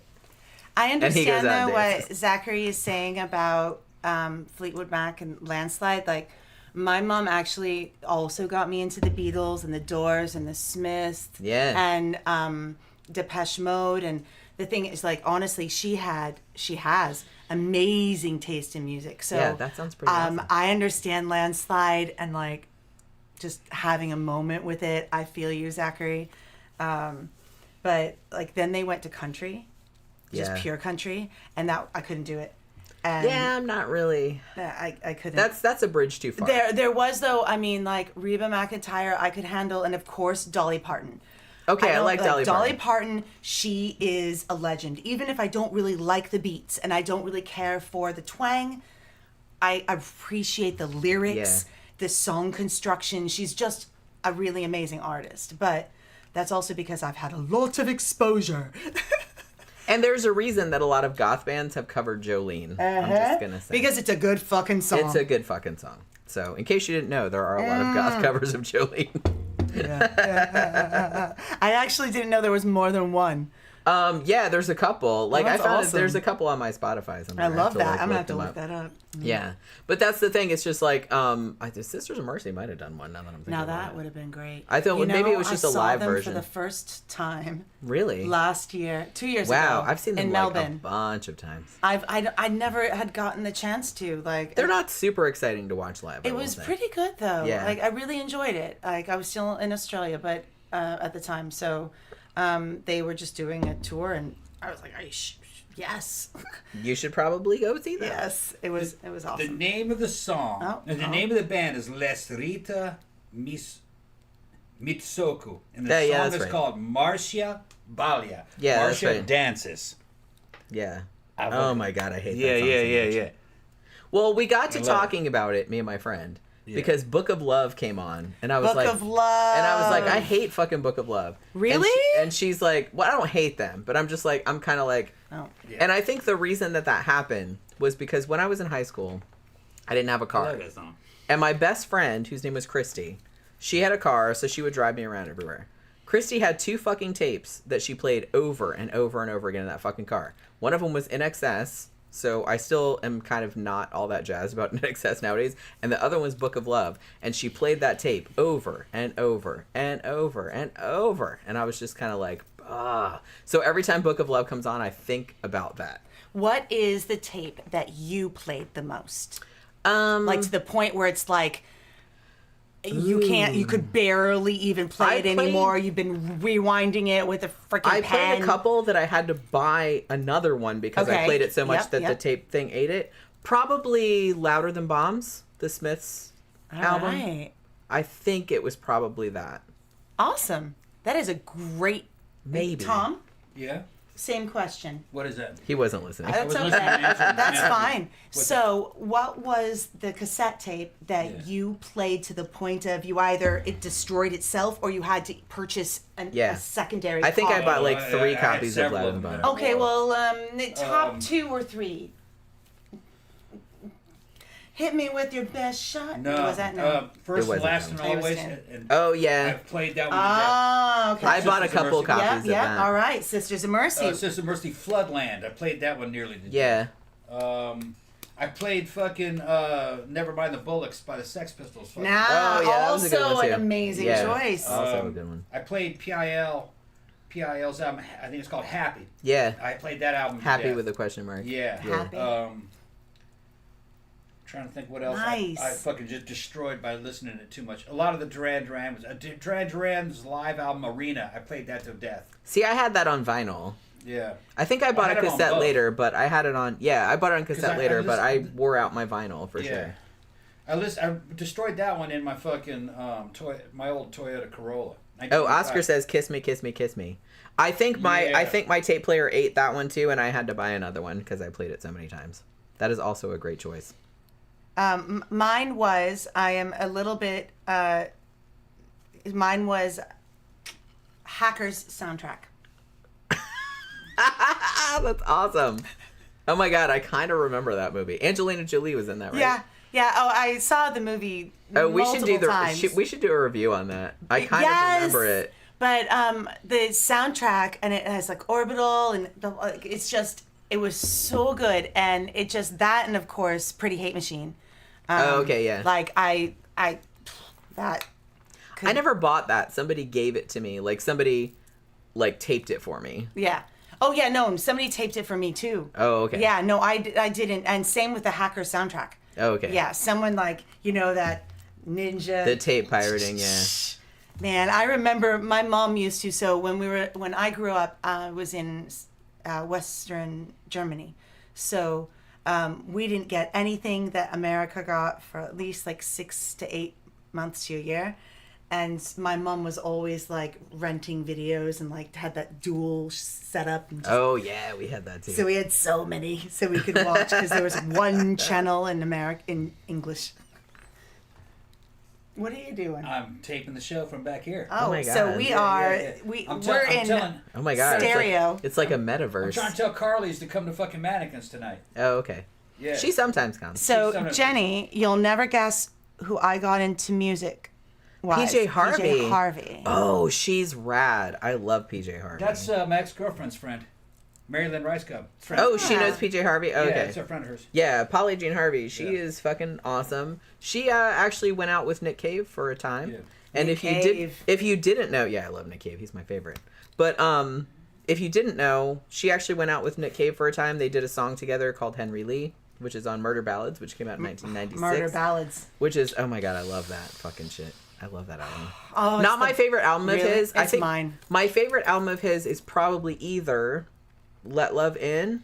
I understand though what Zachary is saying about Fleetwood Mac and Landslide. Like, my mom actually also got me into the Beatles and the Doors and the Smiths.
Yeah.
And Depeche Mode. And the thing is, like, honestly, she has amazing taste in music. So
yeah, that sounds pretty awesome.
I understand Landslide and like just having a moment with it. I feel you, Zachary. But like then they went to country, just pure country, and that I couldn't do it. And
yeah, I'm not really.
I couldn't.
That's a bridge too far.
There was though. I mean, like Reba McEntire, I could handle, and of course Dolly Parton.
Okay, I like Dolly Parton.
Dolly Parton, she is a legend. Even if I don't really like the beats and I don't really care for the twang, I appreciate the lyrics, the song construction. She's just a really amazing artist. But that's also because I've had a lot of exposure.
And there's a reason that a lot of goth bands have covered Jolene. I'm just going to say.
Because it's a good fucking song.
It's a good fucking song. So, in case you didn't know, there are a lot of goth covers of Jolene.
Yeah. I actually didn't know there was more than one.
Yeah, there's a couple. Like I found
awesome.
there's a couple on my Spotify.
I love that. I'm gonna have to look that up.
Yeah, but that's the thing. It's just like Sisters of Mercy might have done one. Now that I'm thinking.
Now
about
that would have been great.
I thought maybe it was just a live version.
I saw them for the first time.
Really?
Last year, 2 years ago.
Wow, I've seen them
in
like
Melbourne
a bunch of times.
I never had gotten the chance to like.
They're not super exciting to watch live.
It was pretty good though.
Yeah.
Like I really enjoyed it. Like I was still in Australia, but at the time, so they were just doing a tour and. I was like, yes.
You should probably go see that.
Yes, it was awesome.
The name of the song, the name of the band is Les Rita Mitsoku. And the song is called Marcia Balia.
Yeah,
Marcia
that's right.
Dances.
Yeah. Oh my God, I hate that song so much.
Yeah.
Well, we got to talking about it, me and my friend. Yeah. Because Book of Love came on, and I was like, I hate fucking Book of Love.
Really?
And she's like, well, I don't hate them, but I'm just like, I'm kind of like,
oh.
Yeah. And I think the reason that happened was because when I was in high school, I didn't have a car.
I love that song.
And my best friend, whose name was Christy, she had a car, so she would drive me around everywhere. Christy had 2 fucking tapes that she played over and over and over again in that fucking car. One of them was In Excess. So I still am kind of not all that jazzed about NXS nowadays. And the other one's Book of Love. And she played that tape over and over and over and over. And I was just kind of like, ah. So every time Book of Love comes on, I think about that.
What is the tape that you played the most?
Like
to the point where it's like, You could barely even play it anymore. You've been rewinding it with a freaking pen.
I played a couple that I had to buy another one because I played it so much that the tape thing ate it. Probably Louder Than Bombs, the Smiths album. Right. I think it was probably that.
Awesome. That is a great...
Maybe.
Tom?
Yeah?
Same question.
What is that?
He wasn't listening.
That's okay. That's fine. So, what was the cassette tape that you played to the point of you either it destroyed itself or you had to purchase a secondary
I think
copy?
I bought like 3 copies of Louder Than Bombs.
Okay, well, the top 2 or 3. Hit me with your best shot.
No.
Was that no?
First and Last and Always.
Oh, yeah.
I've played that one.
Oh, okay.
I bought a couple copies of that.
All right. Sisters of Mercy.
Sisters of Mercy Floodland. I played that one nearly to
death.
I played fucking Never Mind the Bullocks by the Sex Pistols.
Nah, that was a good one too. An amazing choice.
Also a good one.
I played PIL's album. I think it's called Happy.
Yeah.
I played that album.
Happy with a question mark.
Yeah.
Happy.
Trying to think what else
I
fucking just destroyed by listening to it too much. A lot of the Duran Duran's live album Arena, I played that to death.
See, I had that on vinyl.
Yeah.
I think I bought a cassette later, but I had it on... Yeah, I bought it on cassette later, but I wore out my vinyl for sure.
I destroyed that one in my fucking my old Toyota Corolla.
Oh, Oscar says, "Kiss me, kiss me, kiss me." I think my tape player ate that one too, and I had to buy another one because I played it so many times. That is also a great choice.
Mine was, I am a little bit, mine was Hackers soundtrack.
That's awesome. Oh my God, I kind of remember that movie. Angelina Jolie was in that, right?
Yeah. Yeah. Oh, I saw the movie
we should do
times.
We should do a review on that. I kind of remember it.
But the soundtrack, and it has like Orbital, and it was so good. And it just, that, and of course, Pretty Hate Machine.
Okay, yeah.
Like, I
never bought that. Somebody gave it to me. Like, somebody, taped it for me.
Yeah. Oh, yeah, no, somebody taped it for me, too.
Oh, okay.
Yeah, no, I didn't. And same with the Hacker soundtrack.
Oh, okay.
Yeah, someone that ninja.
The tape pirating, yeah.
Man, I remember my mom used to, so when I grew up, I was in Western Germany. So we didn't get anything that America got for at least 6 to 8 months to a year. And my mom was always renting videos and had that dual setup. And
oh yeah, we had that too.
So we had so many, so we could watch because there was one channel in English. What are you doing?
I'm taping the show from back here.
Oh my God. So we we're in
oh my God,
stereo.
It's like a metaverse.
I'm trying to tell Carly's to come to fucking Mannequins tonight.
Oh, okay. Yeah. She sometimes comes.
So Jenny, you'll never guess who I got into music.
PJ Harvey.
PJ Harvey.
Oh, she's rad. I love PJ Harvey.
That's my ex-girlfriend's friend. Mary Lynn Rice Cub.
Oh, she knows PJ Harvey? Oh,
yeah,
okay.
it's a friend of hers.
Yeah, Polly Jean Harvey. She is fucking awesome. She actually went out with Nick Cave for a time. Yeah. And
Nick
if you didn't know, yeah, I love Nick Cave. He's my favorite. But if you didn't know, she actually went out with Nick Cave for a time. They did a song together called Henry Lee, which is on Murder Ballads, which came out in 1996.
Murder Ballads.
Which is, oh my God, I love that fucking shit. I love that album. Oh, not my favorite album of his.
I think mine.
My favorite album of his is probably either Let Love In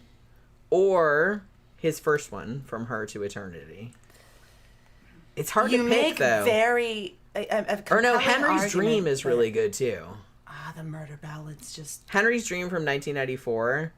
or his first one, From Her to Eternity. It's hard to pick, though. Henry's Dream is really good, too.
The Murder Ballads just...
Henry's Dream from 1994.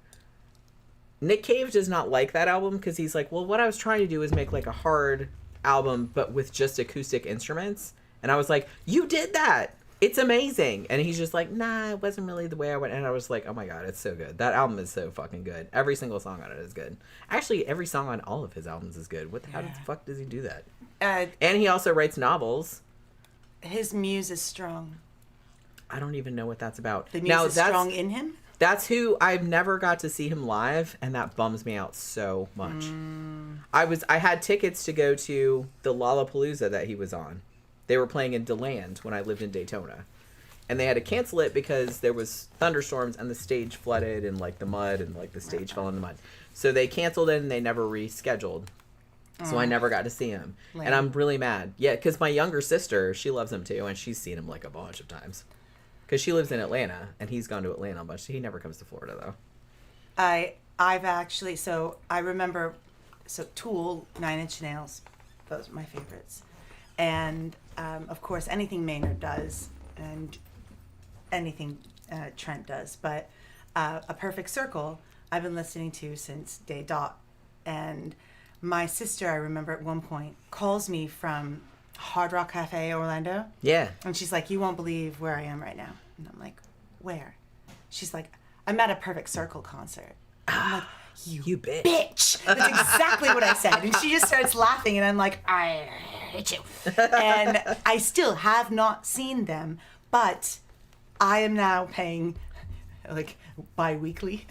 Nick Cave does not like that album because he's like, well, what I was trying to do is make a hard album but with just acoustic instruments. And I was like, you did that. It's amazing. And he's just like, nah, it wasn't really the way I went. And I was like, oh my God, it's so good. That album is so fucking good. Every single song on it is good. Actually, every song on all of his albums is good. How the fuck does he do that? And he also writes novels.
His muse is strong.
I don't even know what that's about.
The muse is strong in him?
That's who I've never got to see him live, and that bums me out so much. I had tickets to go to the Lollapalooza that he was on. They were playing in DeLand when I lived in Daytona. And they had to cancel it because there was thunderstorms and the stage flooded and the mud and the stage fell in the mud. So they canceled it and they never rescheduled. So I never got to see him.
Lame.
And I'm really mad. Yeah, because my younger sister, she loves him too, and she's seen him like a bunch of times. Because she lives in Atlanta, and he's gone to Atlanta a bunch. He never comes to Florida, though.
I've actually, so I remember, so Tool, 9 Inch Nails, those are my favorites. And, of course, anything Maynard does, and anything Trent does. But A Perfect Circle, I've been listening to since day dot. And my sister, I remember at one point, calls me from Hard Rock Cafe, Orlando.
Yeah.
And she's like, you won't believe where I am right now. And I'm like, where? She's like, I'm at a Perfect Circle concert. I'm like, you bitch. That's exactly what I said. And she just starts laughing, and I'm like, I hate you. And I still have not seen them, but I am now paying, like, bi-weekly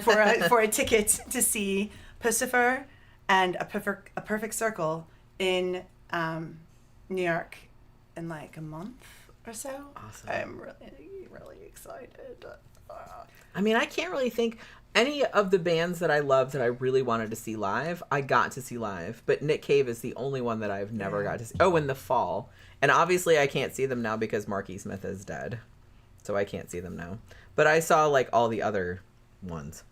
for a ticket to see Pussifer and a perfect Circle in New York in like a month or so.
Awesome.
I'm really, really excited.
I mean, I can't really think any of the bands that I loved that I really wanted to see live, I got to see live. But Nick Cave is the only one that I've never got to see. Oh, in the fall. And obviously I can't see them now because Marky Smith is dead. So I can't see them now. But I saw like all the other ones.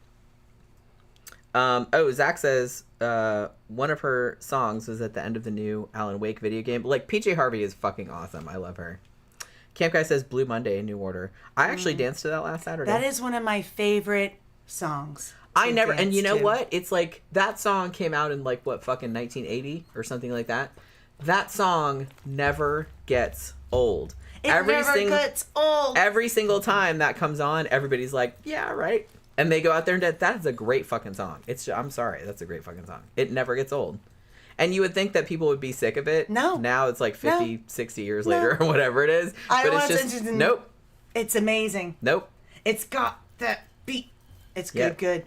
Zach says one of her songs was at the end of the new Alan Wake video game. Like, PJ Harvey is fucking awesome. I love her. Camp Guy says Blue Monday, New Order. I actually danced to that last Saturday.
That is one of my favorite songs.
I never, and you know
to.
what? It's like, that song came out in like, what, fucking 1980 or something like that. That song never gets old.
It never gets old.
Every single time that comes on, everybody's like, yeah, right. And they go out there and that's a great fucking song. I'm sorry, that's a great fucking song. It never gets old. And you would think that people would be sick of it.
No.
Now it's like 50, 60 years later or whatever it is. But it's just, nope.
It's amazing.
Nope.
It's got that beat. It's good, good.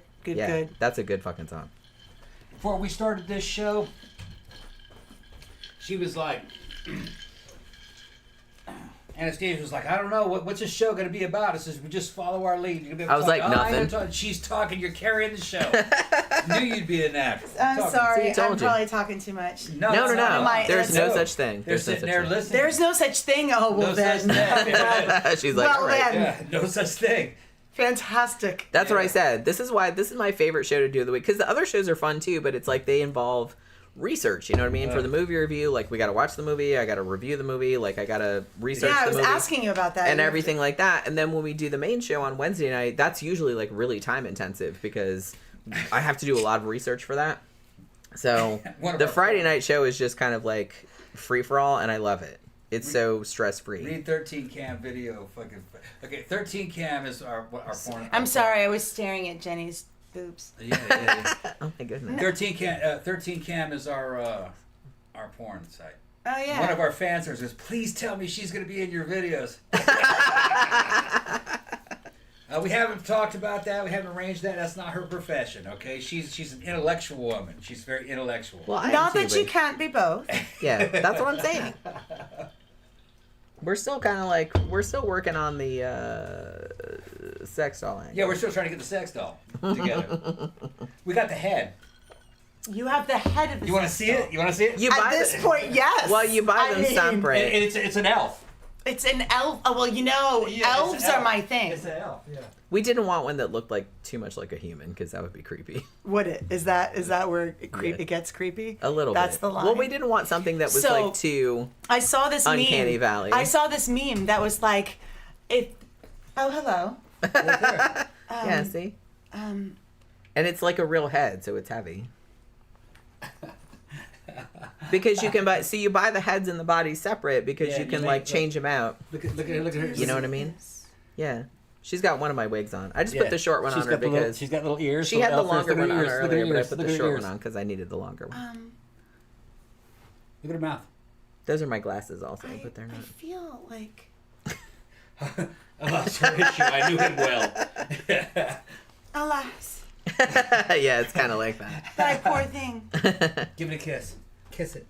That's a good fucking song.
Before we started this show, she was like, Anastasia was like, I don't know, what's this show going to be about? It says, we just follow our lead. You're gonna be able to
I was
talk.
like, nothing.
She's talking, you're carrying the show. Knew you'd be an actor.
I'm sorry,
told
I'm
you.
probably talking too much.
No.
There's no such thing.
They're sitting there listening.
There's no such thing. Oh, well
No
then.
such thing.
She's like,
Well,
all right.
then.
Yeah, no such thing.
Fantastic.
That's what I said. This is my favorite show to do of the week. Because the other shows are fun too, but it's like they involve research, you know what I mean? For the movie review, like, we gotta watch the movie, I gotta review the movie, like, I gotta research the movie.
Yeah, I was asking you about that.
And everything like that. And then when we do the main show on Wednesday night, that's usually, like, really time intensive because I have to do a lot of research for that. So the Friday night show is just kind of like free for all, and I love it. It's so stress free.
Read 13 Cam video. Okay, 13 Cam is our porn.
I'm sorry, I was staring at Jenny's boobs.
Yeah.
Oh my goodness.
13 Cam is our porn site.
Oh yeah.
One of our fans says, "Please tell me she's going to be in your videos." We haven't talked about that. We haven't arranged that. That's not her profession. Okay, she's an intellectual woman. She's very intellectual.
Well, I
not
am
that
too,
you can't be both.
Yeah, that's what I'm saying. We're still kind of like, we're still working on the sex doll angle.
Yeah, we're still trying to get the sex doll together. We got the head.
You have the head of the
You want to see it? You want to see it?
You
At
buy
this point, yes.
Well, you buy them separate.
It's an elf.
It's an elf. Oh, well, you know,
Yeah,
elves
it's an
are
elf.
my thing.
It's an elf. Yeah.
We didn't want one that looked like too much like a human because that would be creepy.
Would it? Is that where it,
Yeah.
it gets creepy?
A little
That's
bit.
the line.
Well, we didn't want something that was
So,
like too
I saw this
Uncanny
meme.
Valley.
I saw this meme that was like, if. Oh, hello.
yeah, see?
Um,
And it's like a real head, so it's heavy. Because you can buy, so you buy the heads and the bodies separate because
Yeah,
you
you
can
make-
like change them out.
Look at her.
You know what I mean? Yeah. She's got one of my wigs on. I just put the short one on her because
she's got little ears.
she had the longer one on
Look at
earlier,
her
but I
ears.
put
Look
the
at her
short
ears.
one on because I needed the longer one.
Look at her mouth.
Those are my glasses also,
I
but they're not.
feel like.
Alas, her issue. I knew him well.
Alas.
Yeah, it's kind of like that.
That poor thing.
Give it a kiss. Kiss it.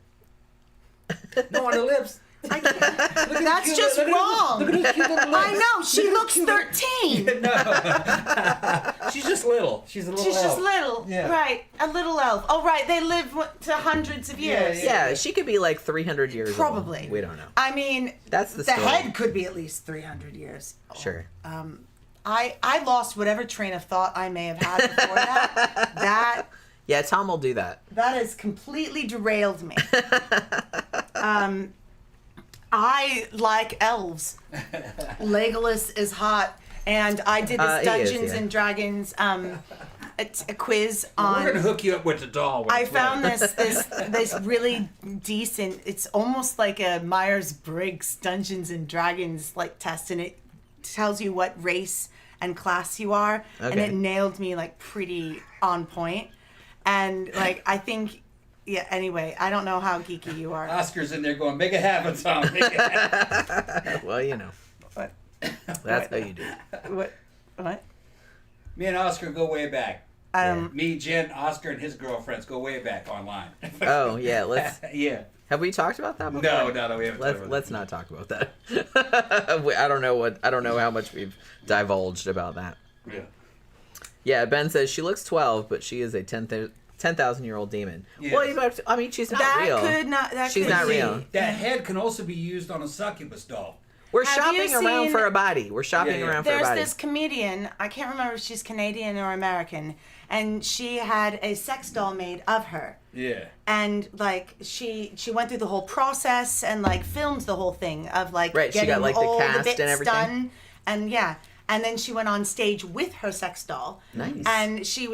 No, on the lips.
I can't. That's just wrong.
Look at his cute little legs.
I know. She looks 13.
No. She's just little. She's a little
She's
elf.
just little.
Yeah.
Right. A little elf. Oh, right. They live to hundreds of years.
Yeah, she could be like 300 years
Probably.
old. We don't know.
I mean,
That's the
the
story.
head could be at least 300 years old.
Sure.
I lost whatever train of thought I may have had before that.
Yeah, Tom will do that.
That has completely derailed me. I like elves. Legolas is hot, and I did this
He is,
Dungeons
yeah.
and Dragons a quiz on.
We're gonna hook you up with the doll. when
I
it's
found
ready.
this really decent. It's almost like a Myers-Briggs Dungeons and Dragons like test, and it tells you what race and class you are, and
Okay.
it nailed me like pretty on point. And like I think, yeah. Anyway, I don't know how geeky you are.
Oscar's in there going, make it happen, Tom. Make it happen.
Well, you know.
What?
That's how you do it.
What?
Me and Oscar go way back. Me, Jen, Oscar, and his girlfriends go way back online.
Oh, yeah, let's...
Yeah.
Have we talked about that before?
No, we haven't. talked about
Let's
that.
not talk about that. I don't know how much we've divulged about that.
Yeah.
Yeah, Ben says she looks 12, but she is a 10,000-year-old demon.
Yes.
Well, I mean, she's not
That
real.
could not. That
She's
could
not
be.
real.
That head can also be used on a succubus doll.
We're
Have
shopping
you
around
seen-
for a body. We're shopping
Yeah.
around for a
There's
body.
this comedian, I can't remember if she's Canadian or American, and she had a sex doll made of her.
Yeah.
And like she went through the whole process and like filmed the whole thing of like
Right, she
getting
got, like, the
all
cast
the bits
and everything?
done, and yeah. And then she went on stage with her sex doll.
Nice.
And she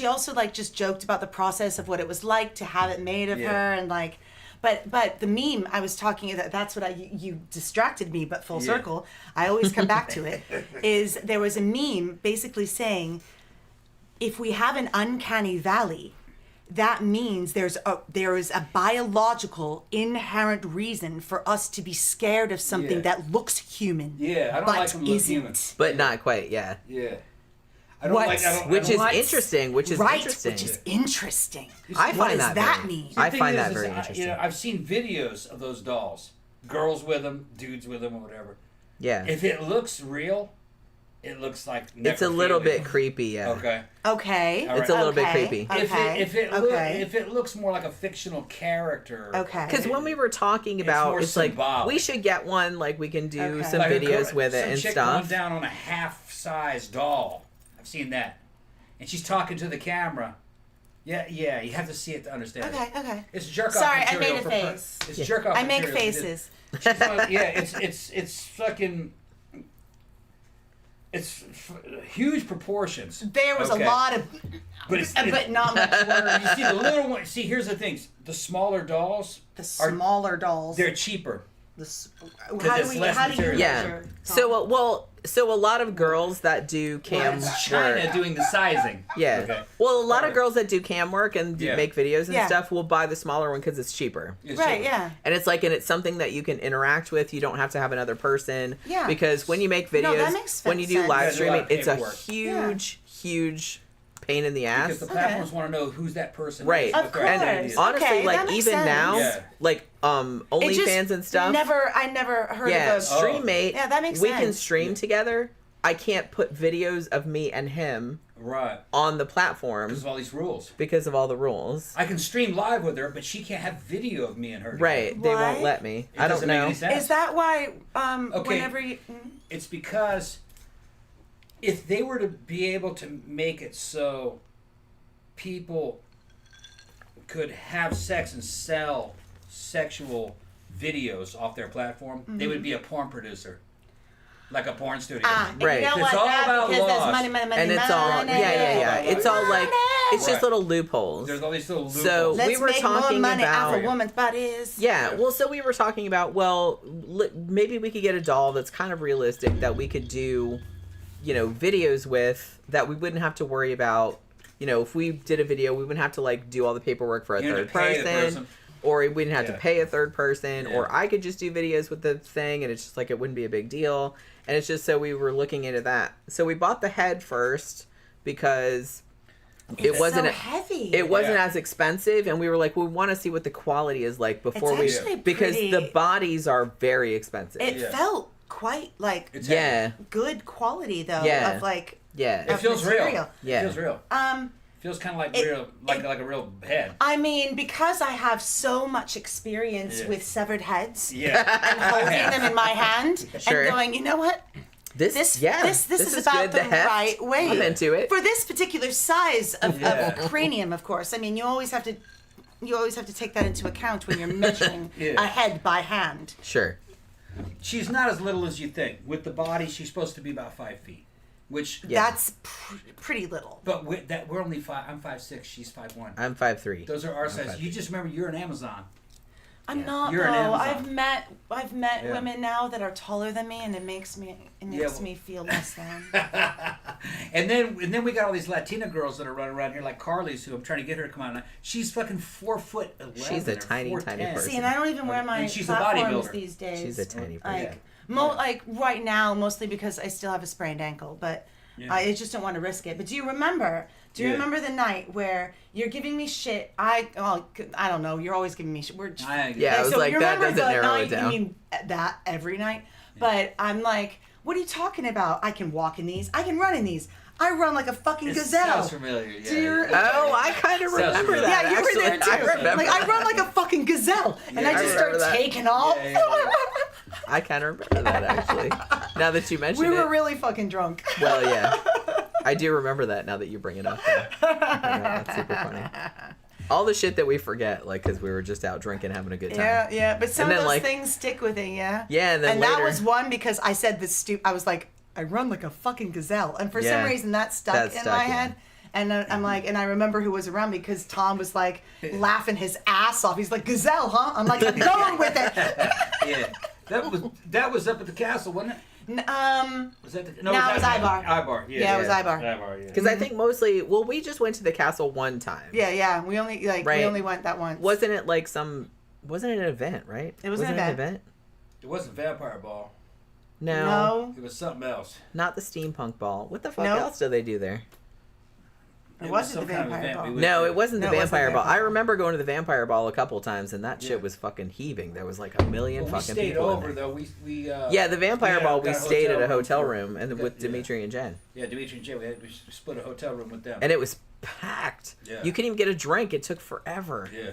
also like just joked about the process of what it was like to have it made of
Yeah.
her, and like but the meme I was talking that's what you distracted me, but full
Yeah.
circle. I always come back to it. Is there was a meme basically saying if we have an uncanny valley, that means there is a biological inherent reason for us to be scared of something
Yeah.
that looks human.
Yeah, I don't
but
like them look
isn't.
human.
But not quite, yeah.
Yeah. I don't
What?
like.
Which is
What?
interesting. Which is
right,
interesting.
which is interesting.
I
What
find
does
that
that
very-
mean?
I
The
find
thing
that
is,
very
I-
interesting.
I've seen videos of those dolls, girls with them, dudes with them, or whatever.
Yeah.
If it looks real, it looks like
It's a little
necrophilia.
bit creepy, yeah.
Okay.
Okay.
All
It's a little bit
Okay.
creepy.
Okay.
If it looks more like a fictional character.
Okay.
Because when we were talking
It's
about,
more
it's like,
symbolic.
we should get one, like, we can do
Okay.
some
Like a
videos
girl-
with it
some
and
chick
stuff.
went down on a half-size doll. I've seen that, and she's talking to the camera. Yeah, you have to see it to understand.
Okay.
it.
Okay.
It's jerk off
Sorry, I
material
made a
for
face.
It's
Yeah.
jerk off.
I make
material.
faces.
She's like, yeah, it's fucking. It's huge proportions.
There was
Okay.
a lot of,
But it's
but not much word.
you see the little one. See, here's the thing: the smaller dolls,
The smaller dolls.
they're cheaper.
How
it's less
do you
material.
Yeah.
measure?
So a lot of girls that do cam
It's China
work.
doing the sizing.
Yeah.
Okay.
Well, a lot of
Okay.
girls that do cam work and
Yeah.
make videos and
Yeah.
stuff will buy the smaller one because it's cheaper.
It's
Right.
cheaper.
Yeah.
And it's like, and it's something that you can interact with. You don't have to have another person.
Yeah.
Because when you make videos,
No, that makes
when you do
sense.
live
There's a lot
streaming,
of
it's a
paperwork.
huge pain in the ass.
Because the platforms want to know who's that person.
Right.
is,
Of
what their
course.
identity is.
Honestly,
Okay,
like
that makes
even
sense.
now,
Yeah.
like
It
OnlyFans
just
and stuff.
I never heard
Yeah,
of a.
StreamMate.
Yeah, that makes
we can
sense.
stream together. I can't put videos of me and him
Right.
on the platform
Because of all these rules.
because of all the rules.
I can stream live with her, but she can't have video of me and her.
Right. They
Why?
won't let me.
It
I don't
doesn't make
know.
any sense.
Is that why?
Okay.
Whenever you.
It's because if they were to be able to make it so people could have sex and sell sexual videos off their platform, they would be a porn producer. Like a porn studio.
And
Right.
You know
It's
what?
all
That
about
because
laws.
there's money, money, money,
And it's all
money.
yeah. It's all like it's just
Right.
little loopholes.
There's all these little loopholes.
So
Let's
we were
make
talking
more money
about
off a woman's bodies.
Yeah, well, so we were talking about, well, maybe we could get a doll that's kind of realistic that we could do, videos with that we wouldn't have to worry about. If we did a video, we wouldn't have to, like, do all the paperwork for a
You
third
have to pay the person.
or we wouldn't have to
Yeah.
pay a third person,
Yeah.
or I could just do videos with the thing, and it's just, like, it wouldn't be a big deal. And it's just so we were looking into that. So we bought the head first because
It's
wasn't
so heavy.
It wasn't as expensive, and we were like, we want to see what the quality is like before
It's actually
because
pretty-
the bodies are very expensive.
It felt quite like
It's
good quality though.
Yeah.
Of like
yeah.
It feels real.
material.
Yeah.
It feels real. Feels kind of like real, like a real head.
I mean, because I have so much experience with severed heads
Yeah.
and holding them in my hand
Sure.
and going, you know what?
This
This is
good.
about the
heft.
right weight.
I'm into it.
For this particular size of cranium, of course. I mean, you always have to take that into account when you're measuring a head by hand.
Sure.
She's not as little as you think. With the body, she's supposed to be about 5 feet, which
That's pretty little.
But we're only 5. I'm 5'6". She's 5'1".
I'm 5'3".
Those are our size. You just remember you're an Amazon.
I'm not
You're an
though.
Amazon.
I've met women now that are taller than me, and it makes me feel less than.
and then we got all these Latina girls that are running around here like Carly's, who I'm trying to get her to come on. She's fucking 4'11".
She's a tiny
4'10".
person.
See, and I don't even wear my
And she's a
platforms
bodybuilder.
these days.
She's a tiny person.
Like right now, mostly because I still have a sprained ankle, but I just don't want to risk it. But do you remember? Do you remember the night where you're giving me shit? I don't know. You're always giving me shit.
I was like,
you
that
remember
doesn't
the
narrow
night,
it down.
I mean, that every night. But I'm like, what are you talking about? I can walk in these. I can run in these. I run like a fucking gazelle.
Sounds familiar. Yeah.
Do you-
Oh, I kind of remember
familiar.
that.
Yeah, you were there
actually.
too.
I remember
Like I run like a fucking gazelle, and
Yeah,
I
I
just start
remember that.
taking off.
I kind of remember that actually. Now that you mention
We
it.
were really fucking drunk.
Well, yeah. I do remember that now that you bring it up. Though. That's super funny. All the shit that we forget, like, because we were just out drinking, having a good time.
Yeah. But some
And
of
then,
those
like-
things stick with it, yeah.
Yeah, and then
that
later-
was one because I said I was like, I run like a fucking gazelle, and for
Yeah.
some reason that stuck
That
in
stuck,
my
yeah.
head. And I'm like, and I remember who was around me because Tom was like laughing his ass off. He's like, gazelle, huh? I'm like, I'm going with it.
Yeah. That was up at the castle, wasn't it? Was that
No, it was Ibar.
Ibar.
Yeah, it was Ibar.
Ibar, yeah.
Because I think mostly, we just went to the castle one time.
Yeah. We only
Right.
we only went that once.
Wasn't it like wasn't it an event, right?
It was an event.
It wasn't Vampire Ball.
No,
It was something else.
not the steampunk ball. What the fuck
Nope.
else do they do there?
It wasn't
some
the
kind of
vampire
event
ball.
we went
No,
to.
it wasn't the
No, it wasn't
vampire
the
ball. I
vampire
remember going to the vampire ball a couple times, and that
Yeah.
shit was fucking heaving. There was like a million
Well, we
fucking
stayed
people. in
over
there.
though. We
Yeah, the vampire ball. We
got a
stayed at a
hotel
hotel
for-
room and with Dimitri and Jen,
Yeah, Dimitri and Jay. We split a hotel room with them.
and it was packed.
Yeah.
You couldn't even get a drink. It took forever.
Yeah.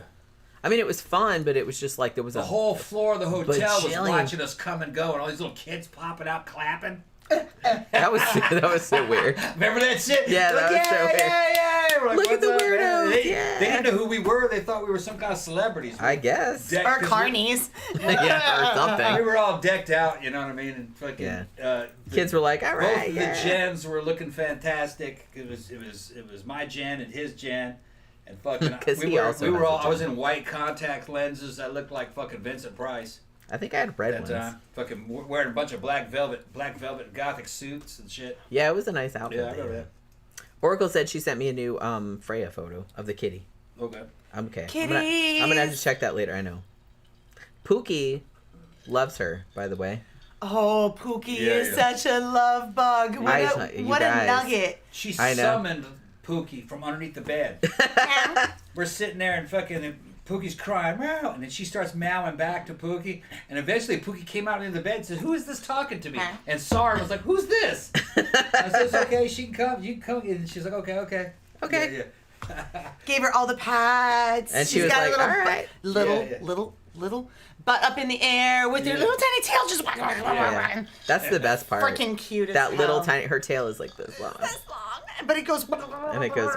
I mean, it was fun, but it was just like there was
The
a
whole floor of the hotel was
bajillion.
watching us come and go, and all these little kids popping out clapping.
that was so weird.
Remember that shit?
Yeah, that was so weird.
Yeah. We're like,
Look at
"What's
the
up, man?"
weirdos,
They
yeah.
didn't know who we were. They thought we were some kind of celebrities.
I guess.
Decked-
Or
'cause
carnies.
Yeah, or something.
We were all decked out, you know what I mean? And fucking
Yeah. Kids were like, all
both
right,
of
yeah.
the gens were looking fantastic. It was my gen and his gen. And fucking
'Cause
we
he
were,
also
we were
has a
all I was
gen.
in white contact lenses. I looked like fucking Vincent Price
I think I had red
that
ones.
time. Fucking wearing a bunch of black velvet gothic suits and shit.
Yeah, it was a nice outfit.
Yeah, I remember that.
Oracle said she sent me a new Freya photo of the kitty.
Okay.
I'm okay.
Kitties!
I'm gonna have to check that later. I know. Pookie loves her, by the way.
Oh, Pookie
Yeah,
is
yeah.
such a love bug. What
You
a
guys.
nugget.
She
I know.
summoned Pookie from underneath the bed. We're sitting there and fucking Pookie's crying, meow, and then she starts meowing back to Pookie, and eventually Pookie came out into the bed and said, "Who is this talking to me?"
Huh?
And Sarah was like, "Who's this?" I said, "It's okay, she can come, you can come," and she's like, "Okay."
Okay.
Yeah.
Gave her all the pads.
And she
She's
was
got
like,
a little,
all right.
little butt up in the air with her
Yeah.
little tiny tail just
Yeah. That's the best part.
freaking cute as
That little
hell.
tiny, her tail is like this long,
This long, but it goes
and it goes.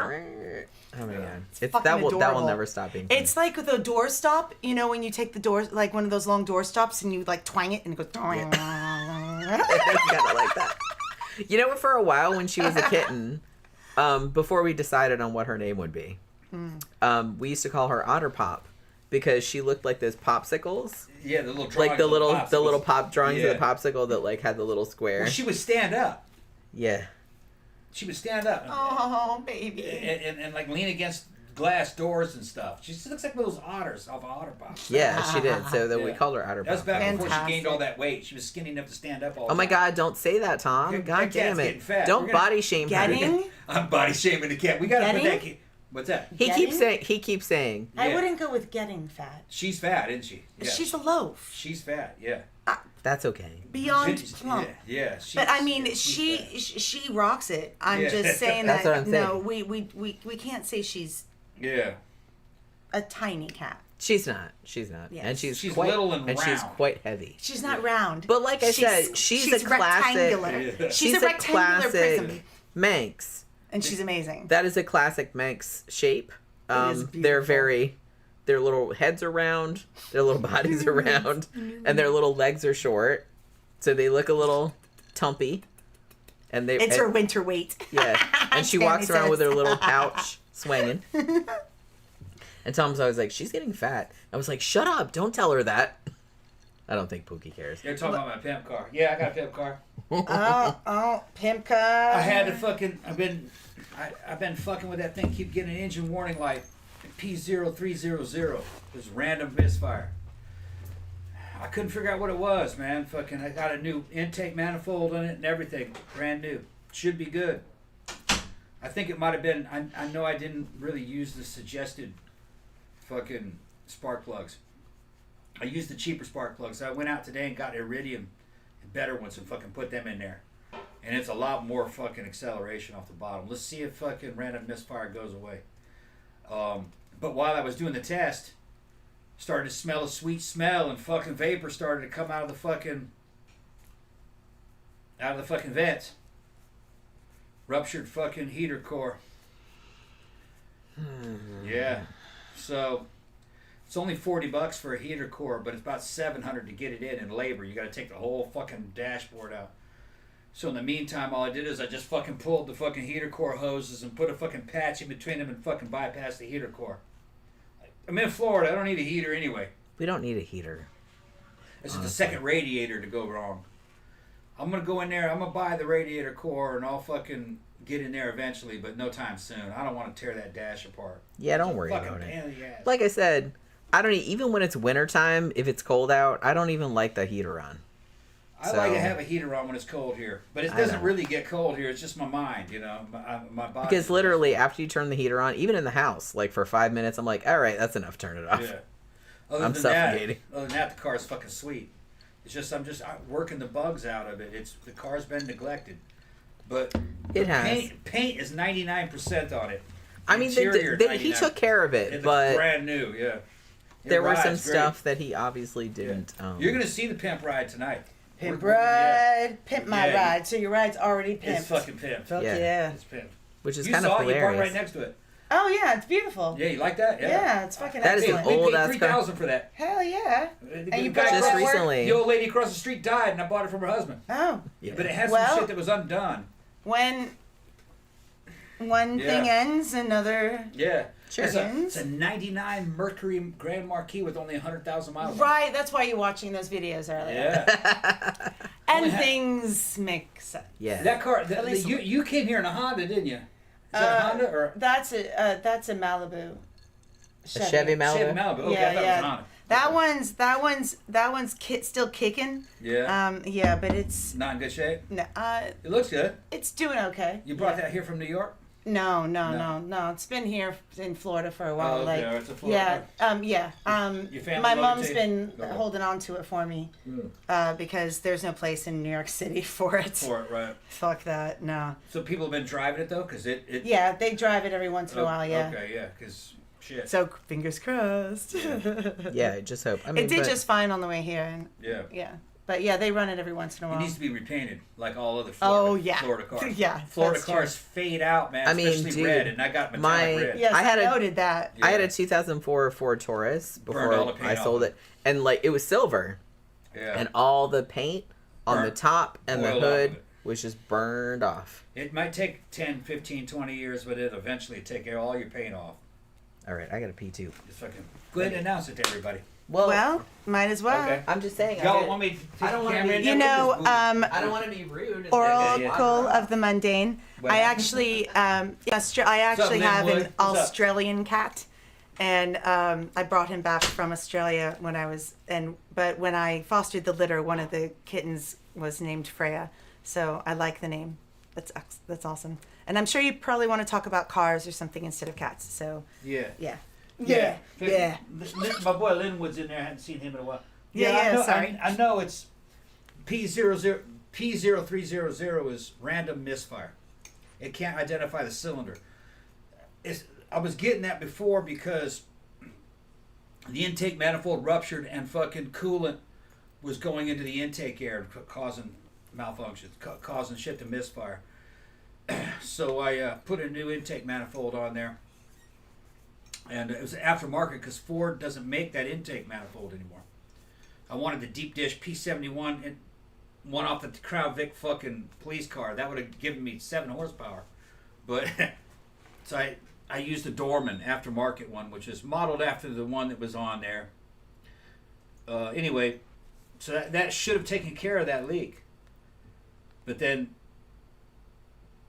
Oh my god, it's
fucking
that will
adorable.
never stop being. Fun.
It's like the door stop, you know, when you take the door, like one of those long door stops, and you like twang it, and it goes.
It's kind of like that. You know, for a while when she was a kitten, before we decided on what her name would be, we used to call her Otter Pop because she looked like those popsicles,
Yeah, the little
like the
drawings
little
of the popsicles.
pop drawings
Yeah.
of the popsicle that like had the little square.
Well, she would stand up.
Yeah.
She would stand up.
Oh, baby.
And like lean against glass doors and stuff. She just looks like one of those otters off of Otterbox.
Yeah, she did. So we called her Otter
That was
Pop.
back before she
Fantastic.
gained all that weight. She was skinny enough to stand up all the
Oh my
time.
God! Don't say that, Tom.
That
God
cat's
damn
getting
it!
fat.
Don't
We're gonna-
body shame her.
Getting?
I'm body shaming the cat. We gotta put that
Getting?
kid. What's that?
He
Getting?
keeps saying. He keeps saying.
I
Yeah.
wouldn't go with getting fat.
She's fat, isn't she? Yeah.
She's a loaf.
She's fat. Yeah.
That's okay.
Beyond
She's-
plump.
Yeah.
But I mean,
she's
she rocks it. I'm
Yeah.
just saying
That's
that.
what I'm
No,
saying.
we can't say she's
fat. Yeah.
a tiny cat.
She's not. She's not.
Yes.
And she's
She's
quite,
little and
she's
round.
quite heavy.
She's not round.
But like I said, she's a classic.
rectangular.
Yeah.
She's a rectangular
classic
prism,
Manx.
and she's amazing.
That is a classic Manx shape.
is
They're
beautiful.
their little heads are round, their little bodies are round, and their little legs are short, so they look a little tumpy. And they
It's her winter weight.
yeah, and she
Tammy
walks around with
says.
her little pouch swinging. And Tom's always like, "She's getting fat." I was like, "Shut up! Don't tell her that." I don't think Pookie cares.
They're talking about my pimp car. Yeah, I got a pimp car.
Oh, Pimka.
I had to fucking. I've been fucking with that thing. Keep getting an engine warning light. P0300. There's random misfire. I couldn't figure out what it was, man. Fucking, I got a new intake manifold in it and everything, brand new. Should be good. I think it might have been. I know I didn't really use the suggested fucking spark plugs. I used the cheaper spark plugs. I went out today and got Iridium better ones and fucking put them in there. And it's a lot more fucking acceleration off the bottom. Let's see if fucking random misfire goes away. But while I was doing the test, started to smell a sweet smell and fucking vapor started to come out of the fucking vents. Ruptured fucking heater core. Yeah. So it's only $40 for a heater core, but it's about $700 to get it in labor. You got to take the whole fucking dashboard out. So in the meantime, all I did is I just fucking pulled the fucking heater core hoses and put a fucking patch in between them and fucking bypassed the heater core. I'm in Florida. I don't need a heater anyway.
We don't need a heater.
This is the second radiator to go wrong. I'm going to go in there. I'm going to buy the radiator core and I'll fucking get in there eventually, but no time soon. I don't want to tear that dash apart.
Yeah, don't worry
Fucking
about it.
pain in the ass.
Like I said, I don't even when it's wintertime, if it's cold out, I don't even like the heater on.
I like to have a heater on when it's cold here, but it
I
doesn't
know.
really get cold here. It's just my mind, you know, my body.
Because literally, after you turn the heater on, even in the house, like for 5 minutes, I'm like, all right, that's enough. Turn it off.
Yeah. Other
I'm
than
suffocating.
Other than that, the car's fucking sweet. It's just I'm working the bugs out of it. The car's been neglected, but
It has.
Paint is 99% on it.
I mean,
Interior,
he
99.
took care of it,
It looks
but
brand new. Yeah. It
there was some
rides great.
stuff that he obviously didn't.
You're gonna see the pimp ride tonight.
Pimp
We're- yeah.
ride, pimp my
Yeah.
ride. So your ride's already pimped.
It's fucking pimped.
Fuck
Yeah.
yeah.
It's pimped.
which is
You
kind of
saw it. You parked
hilarious.
right next to it.
Oh yeah, it's beautiful.
Yeah, you like that?
Yeah, it's fucking
That is an
excellent.
old
We
ass
paid
car.
$3,000 for that.
Hell yeah.
The
you
guy
bought it
Just
at work?
recently.
The old lady across the street died, and I bought it from her husband.
Oh,
Yeah.
But it had
Well-
some shit that was undone.
when one
Yeah.
thing ends, another.
Yeah.
Sure.
It's a 99 Mercury Grand Marquis with only 100,000 miles.
Right, that's why you're watching those videos earlier.
Yeah.
And
Only ha-
things make sense.
Yeah.
That car,
At least-
you came here in a Honda, didn't you? Is that a Honda or
That's a Malibu.
A Chevy Malibu.
Chevy Malibu? Okay,
Yeah,
I thought
yeah.
it was a Honda.
That one's still kicking.
Yeah.
Yeah, but it's
Not in good shape.
no,
It looks good.
it's doing okay.
You brought
Yeah.
that here from New York?
No.
No.
It's been here in Florida for a while.
Oh,
like,
okay, it's a Florida
yeah.
Your family
My
loaned it
mom's
to you?
been
Okay.
holding on to it for me,
Mm.
because there's no place in New York City for it.
For it, right.
Fuck that, no.
So people have been driving it though, because it.
Yeah, they drive it every once in a while. Yeah.
Okay, yeah, because shit.
So fingers crossed.
Yeah, just hope. I mean,
It did
but
just fine on the way here, and
Yeah.
but yeah, they run it every once in a
It
while.
needs to be repainted like all other Florida,
Oh yeah,
Florida cars.
yeah.
Florida
that's
cars fade out, man.
I mean,
Especially
dude,
red, and I got metallic
my-
red.
Yes,
I
I
had a-
noted that.
Yeah.
I had a 2004 Ford Taurus
Burned all the
before
paint
I sold
off.
it, and like it was silver,
Yeah.
and all the paint on the
Burnt.
top and the
Oiled off
hood
of it.
was just burned off.
It might take 10, 15, 20 years, but it'll eventually take all your paint off.
All right, I got a P2.
Just fucking go ahead and announce it to everybody.
Well, might as well.
Okay.
I'm just saying.
Y'all want me to take
I don't
the
wanna
camera
be-
in
You
there
know,
with this booty?
I don't want to be rude.
Oracle of the Mundane.
What
I
happened?
actually, I actually
Lynn
have
Wood?
an
What's up?
Australian cat, and I brought him back from Australia when I was, but when I fostered the litter, one of the kittens was named Freya, so I like the name. That's awesome. And I'm sure you probably want to talk about cars or something instead of cats. So
Yeah.
yeah.
Yeah.
Yeah.
My boy Linwood's in there. I hadn't seen him in a while.
Yeah,
I know,
sorry.
I know it's P0300 is random misfire. It can't identify the cylinder. I was getting that before because the intake manifold ruptured and fucking coolant was going into the intake air, causing malfunctions, causing shit to misfire. So I put a new intake manifold on there. And it was aftermarket because Ford doesn't make that intake manifold anymore. I wanted the deep dish P71 and one off the Crown Vic fucking police car. That would have given me 7 horsepower. But so I used the Dorman aftermarket one, which is modeled after the one that was on there. Anyway, so that should have taken care of that leak. But then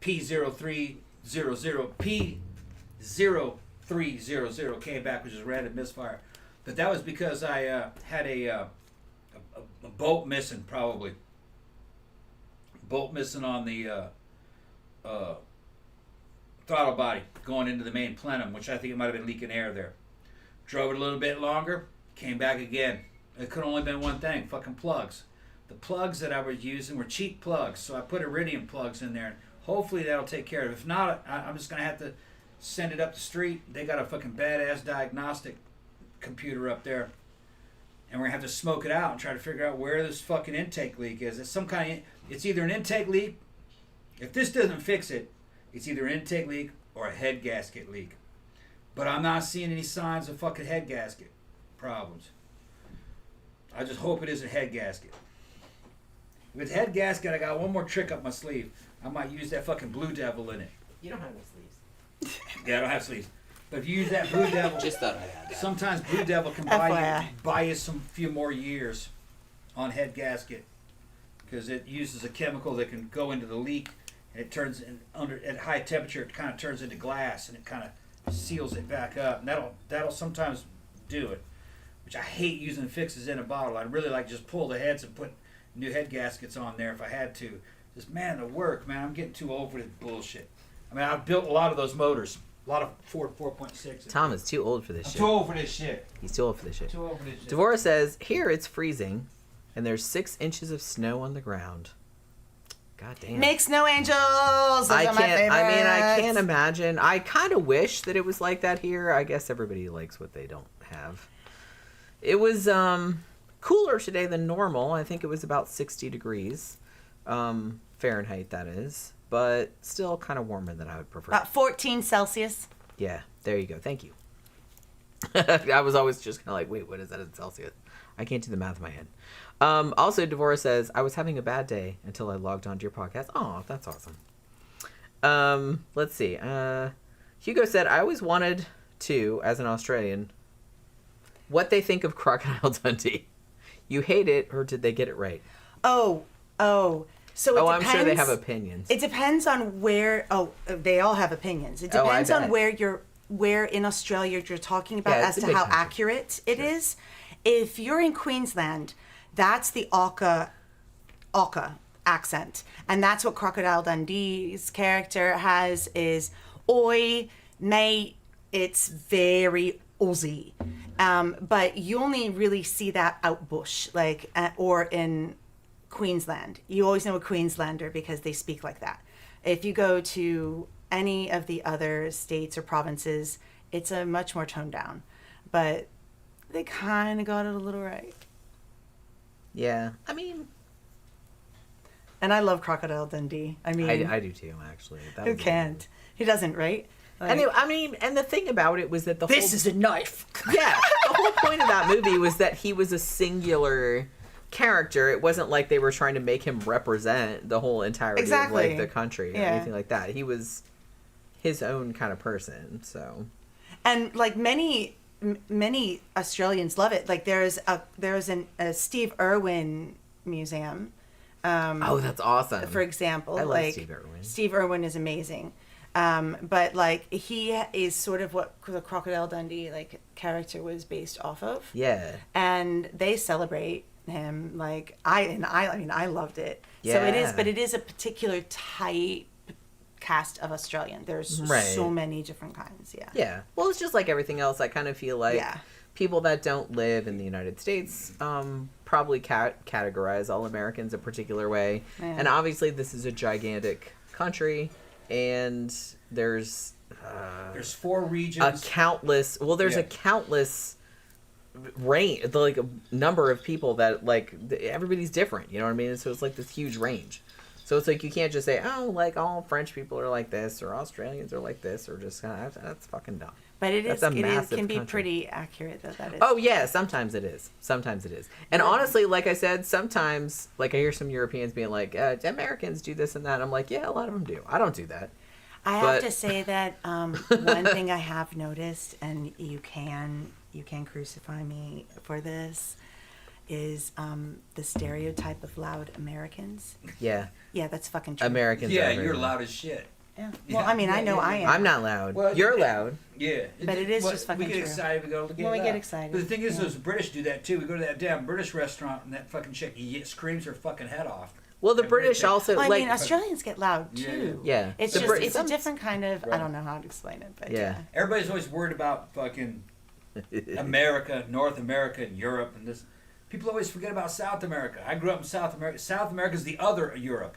P0300 came back, which is random misfire. But that was because I had a bolt missing, probably. Bolt missing on the throttle body going into the main plenum, which I think it might have been leaking air there. Drove it a little bit longer, came back again. It could have only been one thing, fucking plugs. The plugs that I was using were cheap plugs, so I put iridium plugs in there. And hopefully that'll take care of it. If not, I'm just going to have to send it up the street. They got a fucking badass diagnostic computer up there. And we're going to have to smoke it out and try to figure out where this fucking intake leak is. It's some kind of, it's either an intake leak. If this doesn't fix it, it's either an intake leak or a head gasket leak. But I'm not seeing any signs of fucking head gasket problems. I just hope it is a head gasket. If it's head gasket, I got one more trick up my sleeve. I might use that fucking Blue Devil in it.
You don't have any sleeves.
Yeah, I don't have sleeves. But if you use that Blue Devil,
Just thought I'd add that.
sometimes Blue Devil can
FYI.
buy you some few more years on head gasket because it uses a chemical that can go into the leak and it turns under at high temperature. It kind of turns into glass and it kind of seals it back up. And that'll sometimes do it. Which I hate using fixes in a bottle. I'd really like to just pull the heads and put new head gaskets on there if I had to. Just, man, the work, man. I'm getting too old for this bullshit. I mean, I've built a lot of those motors. A lot of Ford 4.6.
Tom is too old for this
I'm
shit.
too old for this shit.
He's too old for this shit.
Too old for this shit.
Devora says, here it's freezing, and there's 6 inches of snow on the ground. God damn.
Make snow angels. Those
I
are my
can't. I mean, I
favorites.
can't imagine. I kind of wish that it was like that here. I guess everybody likes what they don't have. It was cooler today than normal. I think it was about 60 degrees Fahrenheit, that is, but still kind of warmer than I would prefer.
About 14 Celsius.
Yeah, there you go. Thank you. I was always just kind of like, wait, what is that in Celsius? I can't do the math in my head. Also, Devora says, I was having a bad day until I logged onto your podcast. Oh, that's awesome. Let's see. Hugo said, I always wanted to, as an Australian, what they think of Crocodile Dundee. You hate it, or did they get it right?
So it
I'm
depends.
sure they have opinions.
It depends on where. They all have opinions. It
Oh, I
depends on
bet.
where in Australia you're talking about
Yeah,
as
it's a
to
big
how
country.
accurate it is. If you're in Queensland, that's the Auca accent, and that's what Crocodile Dundee's character has. Is oi, mate. It's very Aussie, but you only really see that out bush, like or in Queensland. You always know a Queenslander because they speak like that. If you go to any of the other states or provinces, it's a much more toned down. But they kind of got it a little right.
Yeah, I mean,
And I love Crocodile Dundee. I mean,
I do too, actually. That
who
was
can't? He doesn't, right? Like,
Anyway, I mean, and the thing about it was that the
this
whole...
is a knife.
Yeah, the whole point of that movie was that he was a singular character. It wasn't like they were trying to make him represent the whole entirety
Exactly.
of like the country or
Yeah.
anything like that. He was his own kind of person. So
And like many many Australians love it. Like there's a Steve Irwin museum.
Oh, that's awesome.
For example,
I love
like
Steve Irwin.
Steve Irwin is amazing. But like he is sort of what the Crocodile Dundee like character was based off of.
Yeah.
And they celebrate him like I mean I loved it. So it is,
Yeah.
but it is a particular type cast of Australian. There's so many different kinds. Yeah.
Yeah. Well, it's just like everything else. I kind of feel like people that don't live in the United States probably categorize all Americans a particular way.
Yeah.
And obviously this is a gigantic country, and there's
4 regions.
a countless range, like a number of people that like everybody's different, you know what I mean? So it's like this huge range. So it's like you can't just say, oh, like all French people are like this, or Australians are like this, or just that's fucking dumb.
But it
That's
is
a
it
massive
can be
country.
pretty accurate though. That is.
Oh yeah, sometimes it is. And honestly, like I said, sometimes like I hear some Europeans being like, Americans do this and that. I'm like, yeah, a lot of them do. I don't do that.
I have to say that one thing I have noticed, and you can crucify me for this, is the stereotype of loud Americans.
Yeah.
Yeah, that's fucking true.
Americans.
Yeah,
are
you're
very
loud as shit.
Yeah. Well, I mean, I know I am.
I'm not loud.
Well,
You're loud.
Yeah.
But it is just fucking
We get
true.
excited, we go to
Well, we get excited.
But the thing is,
Yeah.
those British do that too. We go to that damn British restaurant, and that fucking chick screams her fucking head off.
Well, the
Every
British
day.
also
Well, I
like
mean, Australians get loud too.
Yeah.
It's
The
just
Brit-
it's a different kind of. I
Right.
don't know how to explain it, but
Yeah.
Everybody's always worried about fucking America, North America, and Europe, and this. People always forget about South America. I grew up in South America. South America's the other Europe.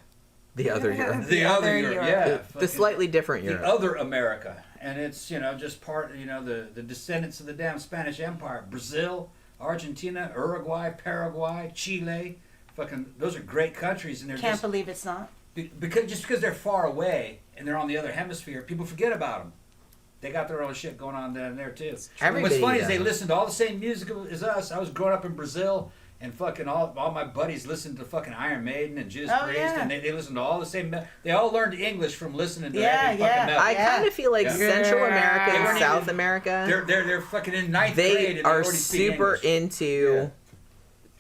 the other Europe.
The other Europe, yeah.
The
fucking-
slightly different Europe.
The other America. And it's, just part, the descendants of the damn Spanish Empire. Brazil, Argentina, Uruguay, Paraguay, Chile. Fucking, those are great countries. And they're
can't
just,
believe it's not.
because they're far away and they're on the other hemisphere, people forget about them. They got their own shit going on down there, too. And what's funny is they listen to all the same music as us. I was growing up in Brazil. And fucking all my buddies listened to fucking Iron Maiden and Judas Priest,
yeah.
and they listened to all the same. They all learned English from listening to
Yeah,
every
yeah.
fucking metal.
I kind of feel like
Yeah.
Central America
They
and
weren't
South
even-
America,
They're fucking in ninth grade.
they
And they
are
already speak
super
English.
into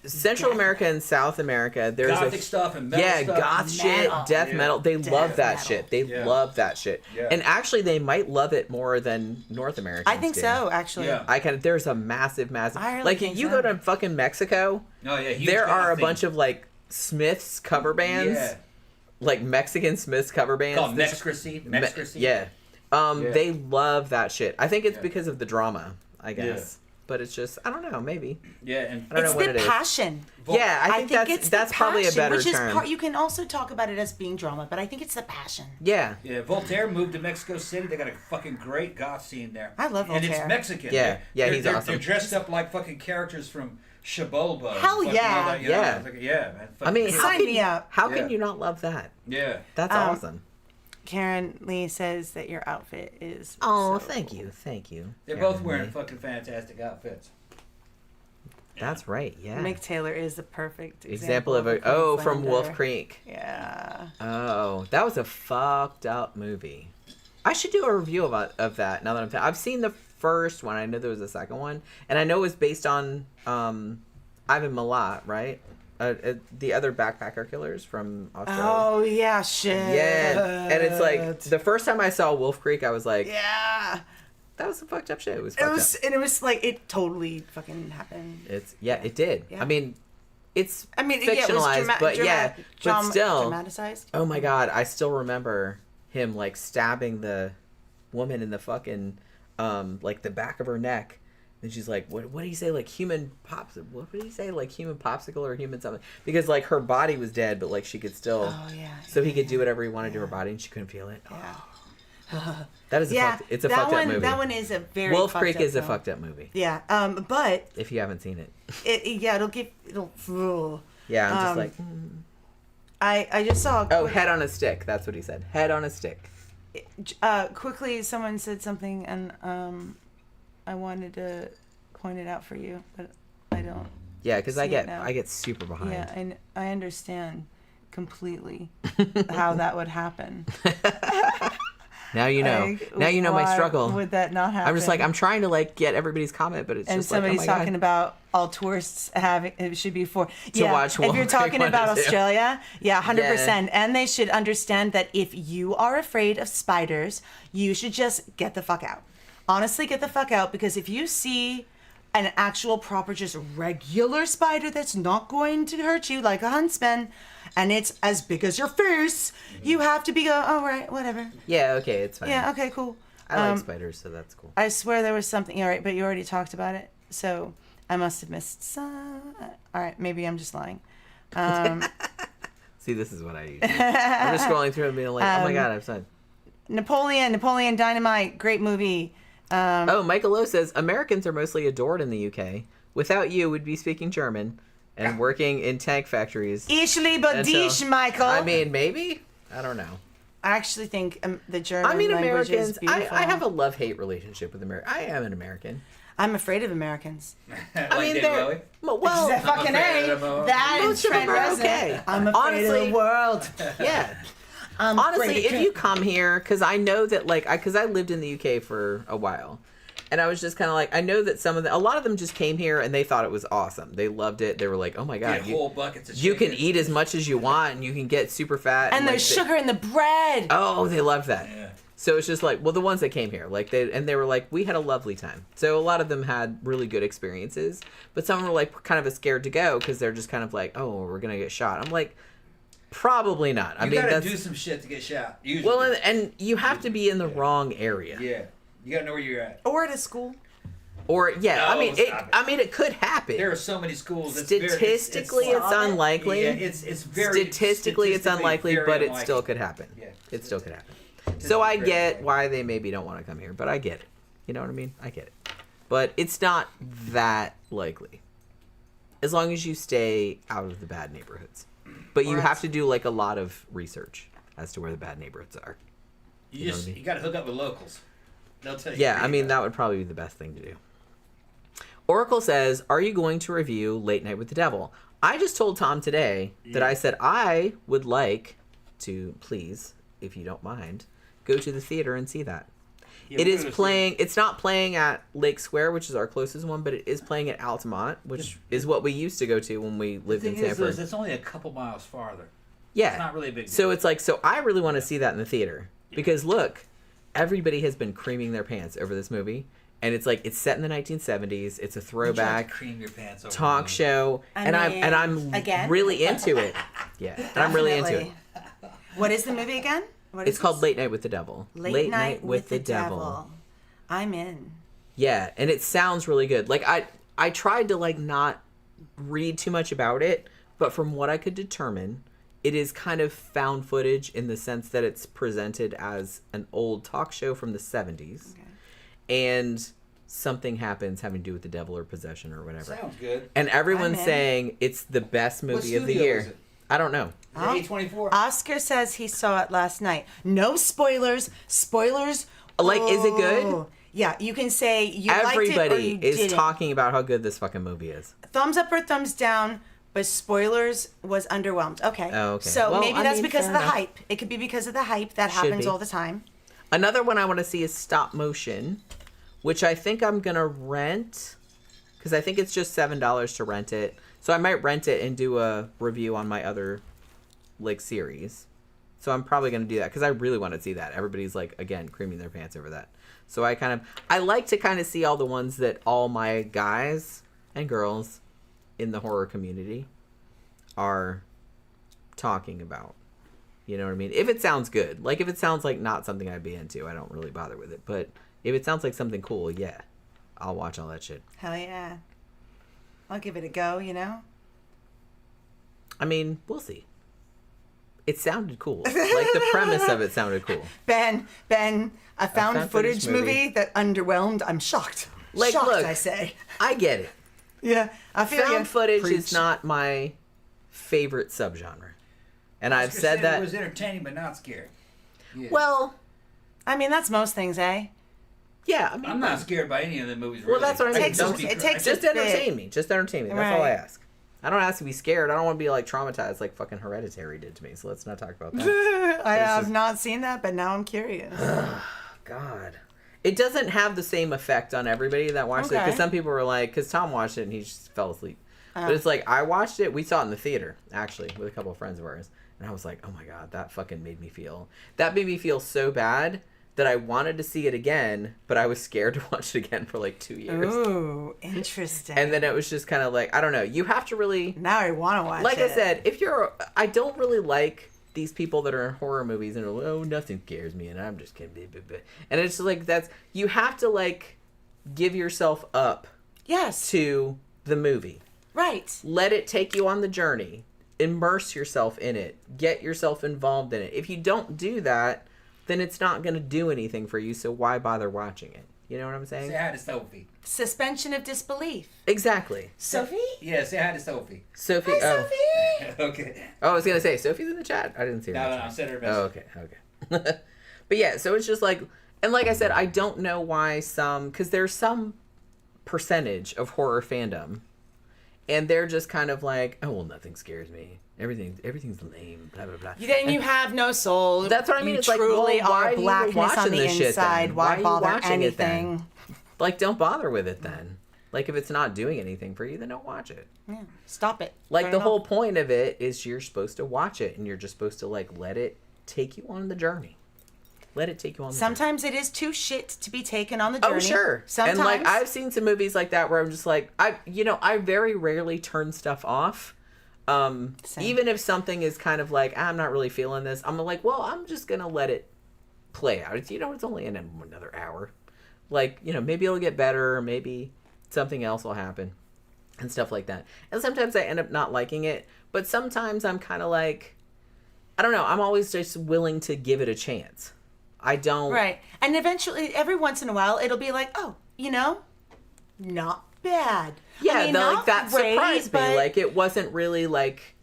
Central America and South America. There's
Gothic stuff and metal stuff.
goth shit,
Metal.
death
Yeah.
metal. They
Death
love that
metal.
shit. They
Yeah.
love that shit.
Yeah.
And actually, they might love it more than North Americans.
I think
do.
so, actually.
Yeah.
There's a massive.
I really
Like
think
you
so.
go to fucking Mexico,
Oh yeah, huge
there are a
goth
bunch
thing.
of like Smiths cover bands,
Yeah.
like Mexican Smiths cover bands.
Called
This-
Mexcracy.
Yeah.
Yeah.
They love that shit. I think it's
Yeah.
because of the drama, I guess. But it's just, I don't know, maybe.
Yeah, and
I don't
It's
know what
the
it is.
passion.
Yeah, I think
it's
that's
the
probably a
passion,
better
which is
term.
you can also talk about it as being drama, but I think it's the passion.
Yeah.
yeah, Voltaire moved to Mexico City. They got a fucking great goth scene there.
I love
And it's
Voltaire.
Mexican.
Yeah. Yeah,
they're,
he's
they're,
awesome.
They're dressed up like fucking characters from Shaboba.
Hell
Fucking
yeah.
all that, you know,
Yeah.
it's like, yeah, man.
I mean,
Fucking-
how
Sign
can,
me up.
How
Yeah.
can you not love that?
yeah.
That's awesome.
Karen Lee says that your outfit is.
Oh,
so
thank
cool.
you. Thank you.
They're
Karen
both wearing
Lee.
fucking fantastic outfits.
That's right, yeah.
Mick Taylor is the perfect
Example of a, from Wolf Creek.
Yeah.
Oh, that was a fucked up movie. I should do a review of that now that I've seen the first one. I know there was a second one. And I know it was based on Ivan Milat, right? The other backpacker killers from Australia.
Oh yeah, shit.
Yeah, and it's like the first time I saw Wolf Creek, I was like,
Yeah.
that was some fucked up shit. It was
It
fucked
was,
up.
and it was like it totally fucking happened.
It did.
Yeah.
I mean, it's
I mean,
fictionalized,
yeah, it was
but still,
dramatized.
oh my god, I still remember him like stabbing the woman in the fucking like the back of her neck. And she's like, what did he say? Like human pops? What did he say? Like human popsicle or human something? Because like her body was dead, but like she could still.
Oh yeah.
So he could do whatever he wanted to her body, and she couldn't feel it.
Yeah.
That is it's a
that
fucked
one,
up movie.
That one is a very
Wolf
fucked
Creek
up
is a
film.
fucked up movie.
Yeah. But
If you haven't seen it.
it'll.
Yeah, I'm just like.
I just saw.
Oh, head on a stick. That's what he said. Head on a stick.
Quickly, someone said something, and I wanted to point it out for you, but I don't.
Yeah, because
See
I
it now.
get super behind.
Yeah, and I understand completely how that would happen.
Now you know.
Like,
now you know my
why
struggle.
Would that not happen?
I'm just like, I'm trying to like get everybody's comment, but it's
and
just like,
somebody's
oh my
talking
God.
about all tourists having it should be for
watch
if you're
Wolverine
talking
1
about
and 2.
Australia, 100%. And they should understand that if you are afraid of spiders, you should just get the fuck out. Honestly, get the fuck out, because if you see an actual proper just regular spider that's not going to hurt you like a huntsman, and it's as big as your face, you have to be all right, whatever.
Yeah, okay, it's fine.
Yeah, okay, cool.
I like spiders, so that's cool.
I swear there was something. All right, but you already talked about it, so I must have missed some. All right, maybe I'm just lying.
See, this is what I use. I'm just scrolling through and being like, oh my God, I've said.
Napoleon Dynamite, great movie.
Michael O says, Americans are mostly adored in the UK. Without you, we'd be speaking German and working in tank factories.
Ich liebe dich, Michael.
I mean, maybe? I don't know.
I actually think the German language
Americans,
is beautiful.
I have a love-hate relationship with America. I am an American.
I'm afraid of Americans.
I mean,
David
they're...
Bowie?
Well,
That fucking
afraid
A.
of them.
That
Most
is
of them
Trent
are
Reznor.
okay.
I'm afraid
Honestly,
of the world.
yeah.
I'm
Honestly,
afraid
if
of
you come here, because I know that, like, because I lived in the UK for a while, and I was just kind of like, I know that a lot of them just came here and they thought it was awesome. They loved it. They were like, oh my God,
Get whole buckets of
you can
chicken.
eat as much as you want and you can get super fat.
And there's sugar in the bread.
Oh, they love that.
Yeah.
So it's just like, well, the ones that came here, like they were like, we had a lovely time. So a lot of them had really good experiences, but some were like kind of scared to go because they're just kind of like, oh, we're gonna get shot. I'm like, probably not. I
You
mean,
gotta
that's
do some shit to get shot. Usually.
well, and you have to be in the wrong area.
Yeah. You gotta know where you're at.
Or at a school.
Or yeah,
No,
I mean,
stop it.
it could happen.
There are so many schools.
Statistically, it's unlikely.
Yeah, it's very
Statistically, it's unlikely,
very
but it
unlikely.
still could happen.
Yeah.
It still could happen. So I get why they maybe don't want to come here, but I get it. You know what I mean? I get it. But it's not that likely. As long as you stay out of the bad neighborhoods. But you have to do like a lot of research as to where the bad neighborhoods are.
You just you gotta hook up with locals. They'll tell you.
Yeah, I mean, that would probably be the best thing to do. Oracle says, are you going to review Late Night with the Devil? I just told Tom today that I said I would like to, please, if you don't mind, go to the theater and see that.
Yeah,
It is playing, it's not playing at Lake Square, which is our closest one, but it is playing at Altamont, which is what we used to go to when we lived in Sanford.
It's only a couple miles farther.
Yeah.
It's not really a big deal.
So it's like, so I really want to see that in the theater. Because look, everybody has been creaming their pants over this movie. And it's like, it's set in the 1970s. It's a throwback
cream your pants over
talk show. And I'm
again?
really into it. Yeah. And I'm really into it.
Definitely. What is the movie again? What is
It's called
this?
Late Night with the Devil.
Late Night with the Devil. I'm in.
Yeah, and it sounds really good. Like I tried to like not read too much about it, but from what I could determine, it is kind of found footage in the sense that it's presented as an old talk show from the 70s.
Okay.
And something happens having to do with the devil or possession or whatever.
Sounds good.
And everyone's
I'm in.
saying it's the best movie of the
studio
year.
is it?
I don't know.
Is it A24?
Oscar says he saw it last night. No spoilers. Spoilers.
Like, is it good?
Oh. Yeah, you can say you liked it or
Everybody
you
is
didn't.
talking about how good this fucking movie is.
Thumbs up or thumbs down, but spoilers was underwhelmed. Okay.
Oh, okay.
So
Well,
maybe
I
that's
mean,
because
fair
of the
enough.
hype. It could be because of the hype. That
Should
happens
be.
all the time.
Another one I want to see is stop motion, which I think I'm going to rent because I think it's just $7 to rent it. So I might rent it and do a review on my other like series. So I'm probably going to do that because I really want to see that. Everybody's like, again, creaming their pants over that. So I like to kind of see all the ones that all my guys and girls in the horror community are talking about. You know what I mean? If it sounds good. Like, if it sounds like not something I'd be into, I don't really bother with it. But if it sounds like something cool, yeah. I'll watch all that shit.
Hell yeah. I'll give it a go, you know?
I mean, we'll see. It sounded cool. Like, the premise of it sounded cool.
Ben, a found
found
footage
footage
movie that underwhelmed. I'm shocked.
Like,
shocked,
look,
I say.
I get it.
Yeah, I feel
Found
you.
footage
Preach.
is not my favorite subgenre. And I've
Oscar
said that.
It was entertaining but not scary. Yeah.
Well,
I mean, that's most things, eh?
yeah. I mean,
I'm not scared by any of the movies.
Well,
really.
that's what I mean.
Takes
Don't-
it takes
just
a bit.
entertain me. Just entertain me. That's all I
Right.
ask. I don't ask to be scared. I don't want to be like traumatized like fucking Hereditary did to me. So let's not talk about that.
I have not seen that, but now I'm curious.
God. It doesn't have the same effect on everybody that watched it. Because some people were like, because Tom watched it and he just fell asleep. But it's like, I watched it. We saw it in the theater, actually, with a couple of friends of ours. And I was like, oh my God, that fucking made me feel. That made me feel so bad that I wanted to see it again, but I was scared to watch it again for like 2 years.
Ooh, interesting.
And then it was just kind of like, I don't know. You have to really.
Now I want to watch it.
Like I said, I don't really like these people that are in horror movies and are like, oh, nothing scares me and I'm just kidding. And it's just like, you have to like give yourself up to the movie.
Right.
Let it take you on the journey. Immerse yourself in it. Get yourself involved in it. If you don't do that, then it's not going to do anything for you, so why bother watching it? You know what I'm saying?
Say hi to Sophie.
Suspension of disbelief.
Exactly.
Sophie?
Yeah, say hi to Sophie.
Sophie.
Hi, Sophie.
Okay.
Oh, I was going to say, Sophie's in the chat? I didn't see her.
No, I sent her a message.
Oh, okay. But yeah, so it's just like, and like I said, I don't know why because there's some percentage of horror fandom, and they're just kind of like, oh, well, nothing scares me. Everything's lame, blah, blah, blah.
Then you have no soul.
That's what I mean.
You
it's like,
truly
well, why
are blackness on the inside. Why bother anything?
Like, don't bother with it then. Like, if it's not doing anything for you, then don't watch it.
Yeah, stop it.
Like, the whole point of it is you're supposed to watch it, and you're just supposed to, like, let it take you on the journey. Let it take you on the journey.
Sometimes it is too shit to be taken on the journey.
Oh, sure.
Sometimes.
And, like, I've seen some movies like that where I'm just like, I very rarely turn stuff off. Even if something is kind of like, I'm not really feeling this, I'm like, well, I'm just going to let it play out. It's only in another hour. Like, maybe it'll get better, or maybe something else will happen and stuff like that. And sometimes I end up not liking it, but sometimes I'm kind of like, I don't know, I'm always just willing to give it a chance. I don't.
Right. And eventually, every once in a while, it'll be like, oh, not bad.
Yeah,
I mean,
like that
great,
surprised me.
but...
Like, it wasn't really like,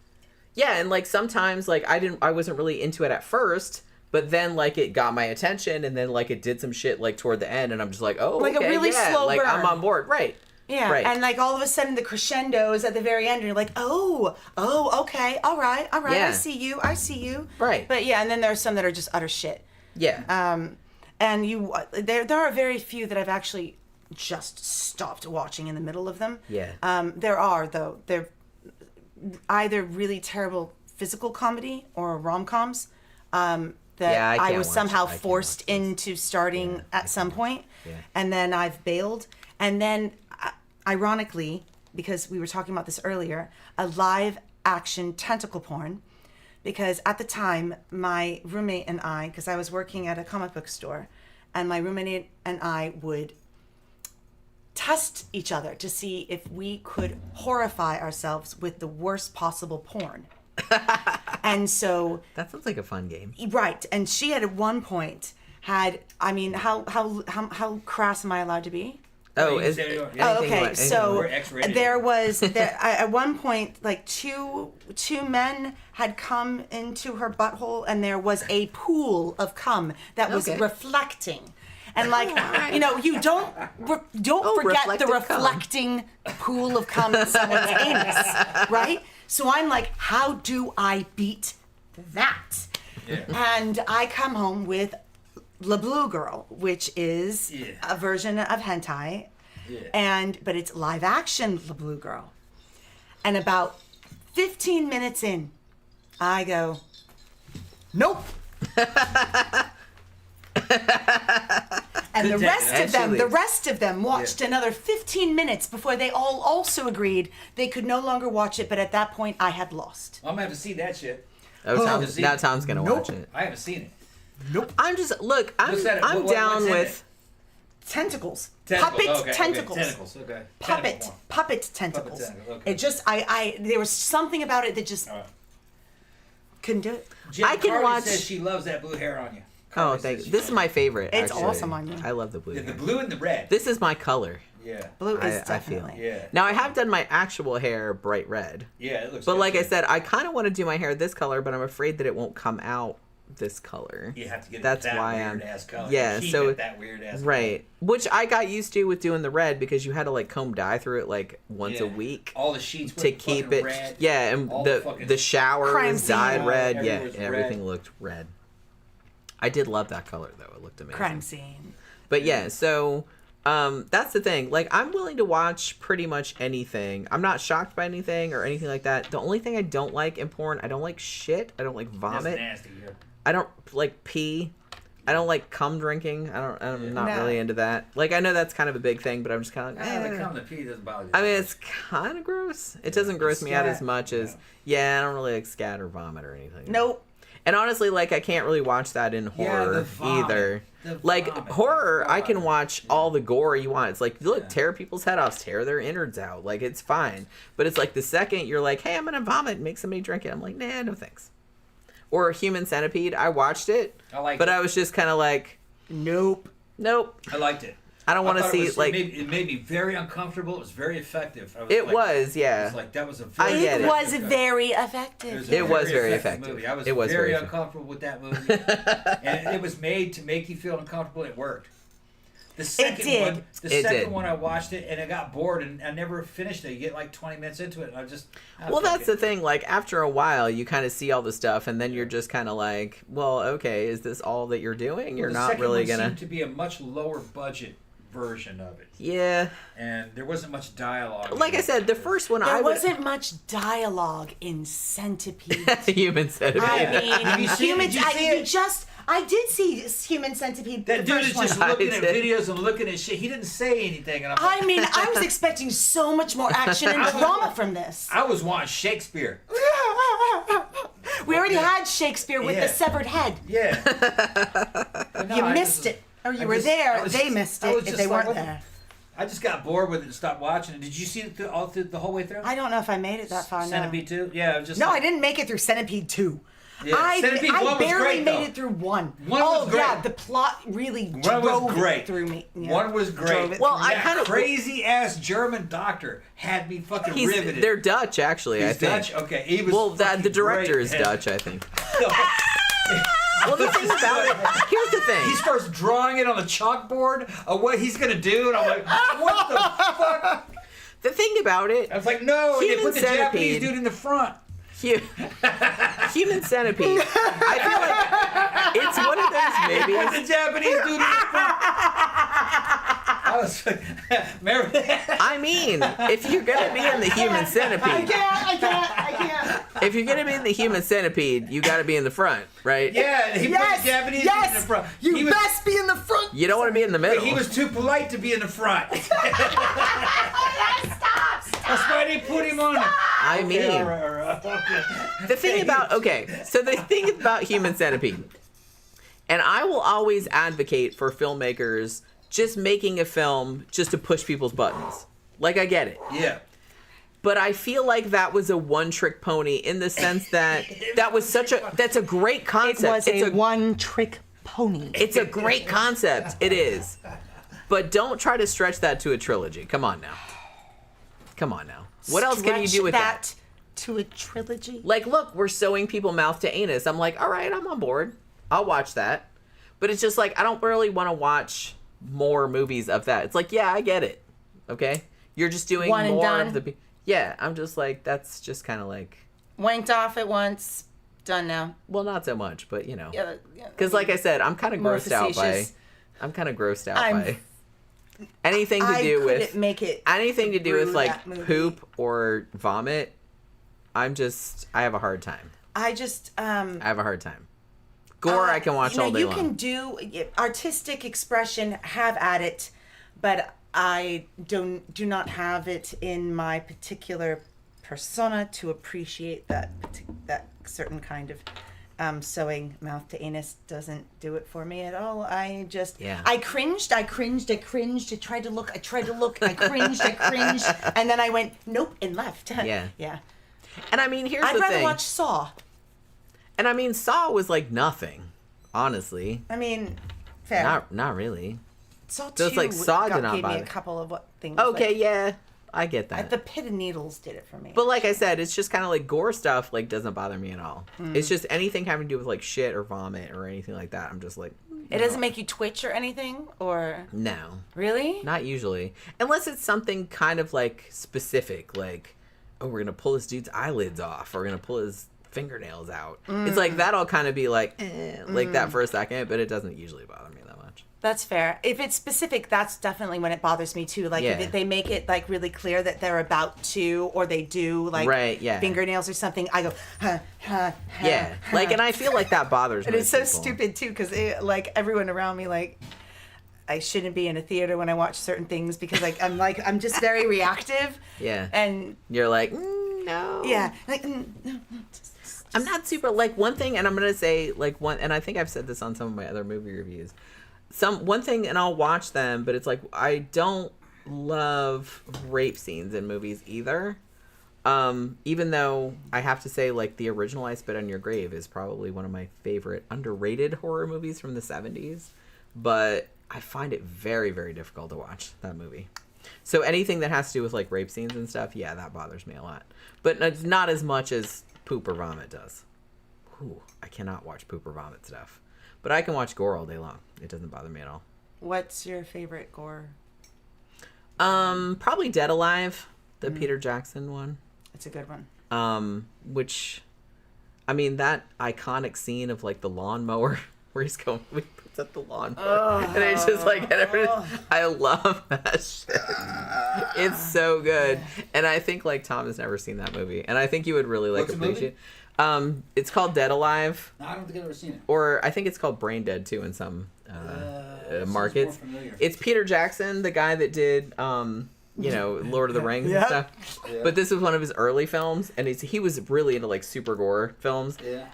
yeah, and like sometimes like I wasn't really into it at first, but then like it got my attention, and then like it did some shit like toward the end, and I'm just like, oh,
like
okay,
a really slow
like
burn.
I'm on board, right?
Yeah,
right.
And like all of a sudden the crescendos at the very end, and you're like, oh, okay, all right,
yeah.
I see you,
right?
But yeah, and then there's some that are just utter shit.
Yeah.
And there are very few that I've actually just stopped watching in the middle of them.
Yeah.
There are, though. They're either really terrible physical comedy or rom-coms that I was somehow forced into starting at some point.
Yeah.
And then I've bailed. And then, ironically, because we were talking about this earlier, a live action tentacle porn. Because at the time, my roommate and I, because I was working at a comic book store, and my roommate and I would test each other to see if we could horrify ourselves with the worst possible porn. And so
that sounds like a fun game.
Right. And she had at one point how crass am I allowed to be?
Oh,
okay. So there was at one point like two men had come into her butthole, and there was a pool of cum that was reflecting. And like, you don't forget the reflecting pool of cum in someone's anus, right? So I'm like, how do I beat that? Yeah. And I come home with La Blue Girl, which is a version of hentai, but it's live action La Blue Girl. And about 15 minutes in, I go, nope. And the rest of them watched another 15 minutes before they all also agreed they could no longer watch it. But at that point, I had lost.
I'm gonna have to see that shit.
Now Tom's gonna watch it.
I haven't seen it.
Nope.
I'm down with
tentacles.
Tentacles.
Puppet
Okay,
tentacles.
Okay. Tentacles. Okay.
Puppet tentacles.
Okay.
It just there was something about it that just couldn't do it.
I can watch. Says she loves that blue hair on you.
Oh, thank you. This is my favorite.
It's
actually.
awesome on you.
I love the blue.
The blue and the red.
This is my color.
Yeah.
Blue is definitely.
I feel. Yeah.
Now I have done my actual hair bright red.
Yeah, it looks.
But
good
like
too.
I said, I kind of want to do my hair this color, but I'm afraid that it won't come out this color.
You have to get
That's
that
why
weird ass color.
Yeah,
Keep
so
it that weird ass
right, which I got used to with doing the red because you had to like comb dye through it like once a week.
All the sheets
to keep it
red.
Yeah, and the shower was dyed red. Yeah, everything looked red. I did love that color though. It looked amazing.
Crime scene.
But yeah, so that's the thing. Like, I'm willing to watch pretty much anything. I'm not shocked by anything or anything like that. The only thing I don't like in porn, I don't like shit. I don't like vomit.
That's nasty. Yeah.
I don't like pee. I don't like cum drinking. I'm not really into that. Like, I know that's kind of a big thing, but I'm just kind of like,
the cum, the pee doesn't bother you.
I mean, it's kind of gross. It doesn't gross me out as much as, I don't really like scat or vomit or anything.
Nope.
And honestly, like, I can't really watch that in horror either. Like, horror, I can watch all the gore you want. It's like, look, tear people's head off, tear their innards out. Like, it's fine. But it's like the second you're like, hey, I'm going to vomit and make somebody drink it. I'm like, nah, no thanks. Or Human Centipede, I watched it. But I was just kind of like, nope.
I liked it.
I don't want to see, like...
It made me very uncomfortable. It was very effective.
It was, yeah.
It was like, that was a very...
It was very effective.
It was very effective.
Movie. I was
very
very uncomfortable with that movie. And it was made to make you feel uncomfortable. It worked. The second one, I watched it, and I got bored, and I never finished it. You get like 20 minutes into it, and
that's the thing. Like, after a while, you kind of see all the stuff, and then you're just kind of like, well, okay, is this all that you're doing? You're not really going to...
The second one seemed to be a much lower budget version of it.
Yeah.
And there wasn't much dialogue.
Like I said, the first one
there wasn't much dialogue in Centipede.
Human Centipede.
I mean, I did see Human Centipede.
That dude is just looking at videos and looking at shit. He didn't say anything. And
I was expecting so much more action and drama from this.
I was wanting Shakespeare.
We already had Shakespeare with the severed head.
Yeah.
You missed it. Or you were there. They missed it if they weren't there.
I just got bored with it and stopped watching it. Did you see it all through the whole way through?
I don't know if I made it that far.
Centipede 2? Yeah,
I didn't make it through Centipede 2.
Yeah.
I barely made it through 1.
One was great.
Yeah, the plot really drove it through me. Yeah.
1 was great.
Well, I kind of
crazy ass German doctor had me fucking riveted.
They're Dutch, actually.
He's
I think.
Dutch. Okay, he was.
The director is Dutch, I think. Well, the thing about it, here's the thing.
He starts drawing it on the chalkboard of what he's gonna do, and I'm like, what the fuck?
The thing about it,
I was like, no, and they put the Japanese dude in the front.
Human Centipede. I feel like it's one of those movies.
Put the Japanese dude in the front. I was like, remember that?
I mean, if you're gonna be in the Human Centipede,
I can't.
If you're gonna be in the Human Centipede, you gotta be in the front, right?
Yeah, he put the Japanese dude in the front.
You best be in the front.
You don't want to be in the middle.
He was too polite to be in the front.
Stop.
That's why they put him on.
I mean, the thing about the thing about Human Centipede, and I will always advocate for filmmakers just making a film just to push people's buttons. Like, I get it.
Yeah.
But I feel like that was a one-trick pony in the sense that that's a great concept.
It was a one-trick pony.
It's a great concept. It is. But don't try to stretch that to a trilogy. Come on now. What else can you do with that?
To a trilogy?
Like, look, we're sewing people mouth to anus. I'm like, all right, I'm on board. I'll watch that. But it's just like, I don't really want to watch more movies of that. It's like, yeah, I get it. Okay? You're just doing
one
more
and done.
of the... Yeah, I'm just like, that's just kind of like...
Wanked off at once. Done now.
Well, not so much, but, you know.
Yeah.
Because, like I said, I'm kind of grossed out by... anything to do with like poop or vomit. I have a hard time. I have a hard time. Gore, I can watch all day long.
You can do artistic expression, have at it, but I do not have it in my particular persona to appreciate that certain kind of sewing mouth to anus doesn't do it for me at all. I cringed. I tried to look, I cringed, and then I went, nope, and left.
Yeah.
Yeah.
And I mean, here's the thing.
I'd rather watch Saw.
And I mean, Saw was like nothing, honestly.
I mean, fair.
Not really.
Saw 2
so it's like Saw did not
gave me
bother.
a couple of things.
Okay, yeah. I get that.
The Pit of Needles did it for me.
But like I said, it's just kind of like gore stuff. Like doesn't bother me at all. It's just anything having to do with like shit or vomit or anything like that. I'm just like.
It doesn't make you twitch or anything, or
No.
Really?
Not usually, unless it's something kind of like specific, like oh, we're gonna pull this dude's eyelids off, or we're gonna pull his fingernails out. It's like that'll kind of be like like that for a second, but it doesn't usually bother me that much.
That's fair. If it's specific, that's definitely when it bothers me too. Like if they make it like really clear that they're about to, or they do like fingernails or something, I go,
like, and I feel like that bothers me.
And it's so stupid too, because like everyone around me, like I shouldn't be in a theater when I watch certain things because I'm just very reactive.
Yeah.
And
you're like, no.
Yeah. Like, no.
I'm not super, like, one thing, and I'm going to say, like, one, and I think I've said this on some of my other movie reviews. One thing, and I'll watch them, but it's like, I don't love rape scenes in movies either. Even though I have to say, like, the original I Spit on Your Grave is probably one of my favorite underrated horror movies from the 70s. But I find it very, very difficult to watch, that movie. So anything that has to do with, like, rape scenes and stuff, yeah, that bothers me a lot. But it's not as much as poop or vomit does. Ooh, I cannot watch poop or vomit stuff. But I can watch gore all day long. It doesn't bother me at all.
What's your favorite gore?
Probably Dead Alive, the Peter Jackson one.
It's a good one.
Which, I mean, that iconic scene of, like, the lawnmower where he's going, he puts up the lawnmower. And it's just like, I love that shit. It's so good. And I think, like, Tom has never seen that movie. And I think you would really, like, appreciate it. It's called Dead Alive.
No, I don't think I've ever seen it.
Or I think it's called Brain Dead, too, in some markets. It's Peter Jackson, the guy that did... you know, Lord of the Rings and stuff. Yeah. But this was one of his early films, and he was really into, like, super gore films. Yeah.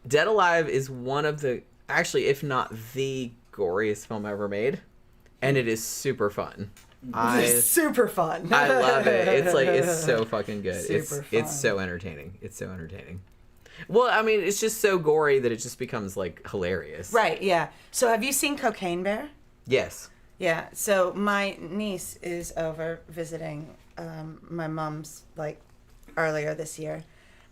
Dead Alive is one of the, actually, if not the goriest film ever made, and it is super fun.
It's super fun.
I love it. It's like, it's so fucking good.
Super fun.
It's so entertaining. It's so entertaining. Well, I mean, it's just so gory that it just becomes, like, hilarious.
Right, yeah. So have you seen Cocaine Bear?
Yes.
Yeah, so my niece is over visiting my mom's, like, earlier this year.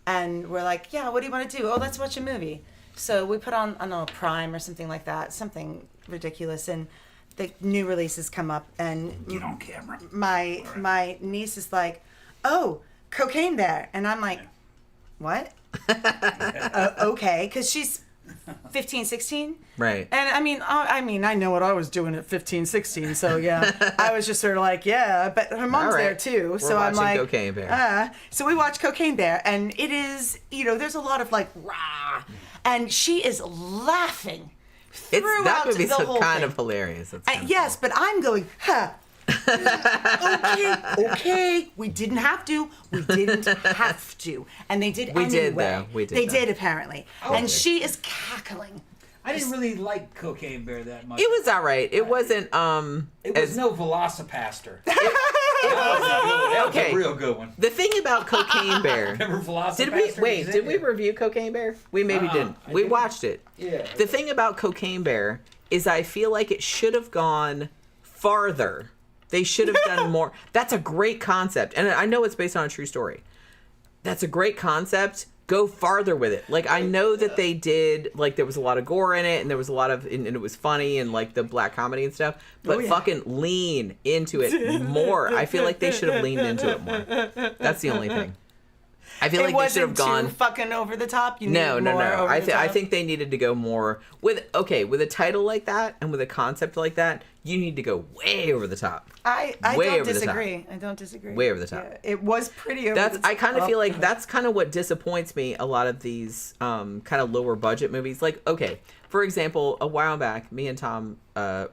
And we're like, yeah, what do you want to do? Oh, let's watch a movie. So we put on, I don't know, Prime or something like that, something ridiculous. And the new releases come up. And
get on camera.
My niece is like, oh, Cocaine Bear. And I'm like, what? Okay, because she's 15, 16.
Right.
And I mean, I know what I was doing at 15, 16. So yeah, I was just sort of like, yeah, but her mom's there too. So I'm like,
Cocaine Bear.
So we watch Cocaine Bear, and it is, you know, there's a lot of like rah, and she is laughing throughout
that movie's
the whole
kind
thing.
of hilarious.
Yes, but I'm going, huh. okay, we didn't have to, and they did anyway. They did apparently, and she is cackling.
I didn't really like Cocaine Bear that much.
It was all right. It wasn't.
It was no Velocipaster. That was a real good one.
The thing about Cocaine Bear.
Remember Velocipaster?
Did we review Cocaine Bear? We maybe didn't. We watched it.
Yeah.
The thing about Cocaine Bear is I feel like it should have gone farther. They should have done more. That's a great concept. And I know it's based on a true story. That's a great concept. Go farther with it. Like, I know that they did, like, there was a lot of gore in it, and there was a lot of, and it was funny, and, like, the black comedy and stuff, but fucking lean into it more. I feel like they should have leaned into it more. That's the only thing. I feel like they should have gone
too fucking over the top.
No. I think they needed to go more with a title like that and with a concept like that. You need to go way over the top.
I don't disagree. I don't disagree.
Way over the top.
Yeah, it was pretty over the top.
I kind of feel like that's kind of what disappoints me. A lot of these kind of lower budget movies. Like, okay, for example, a while back, me and Tom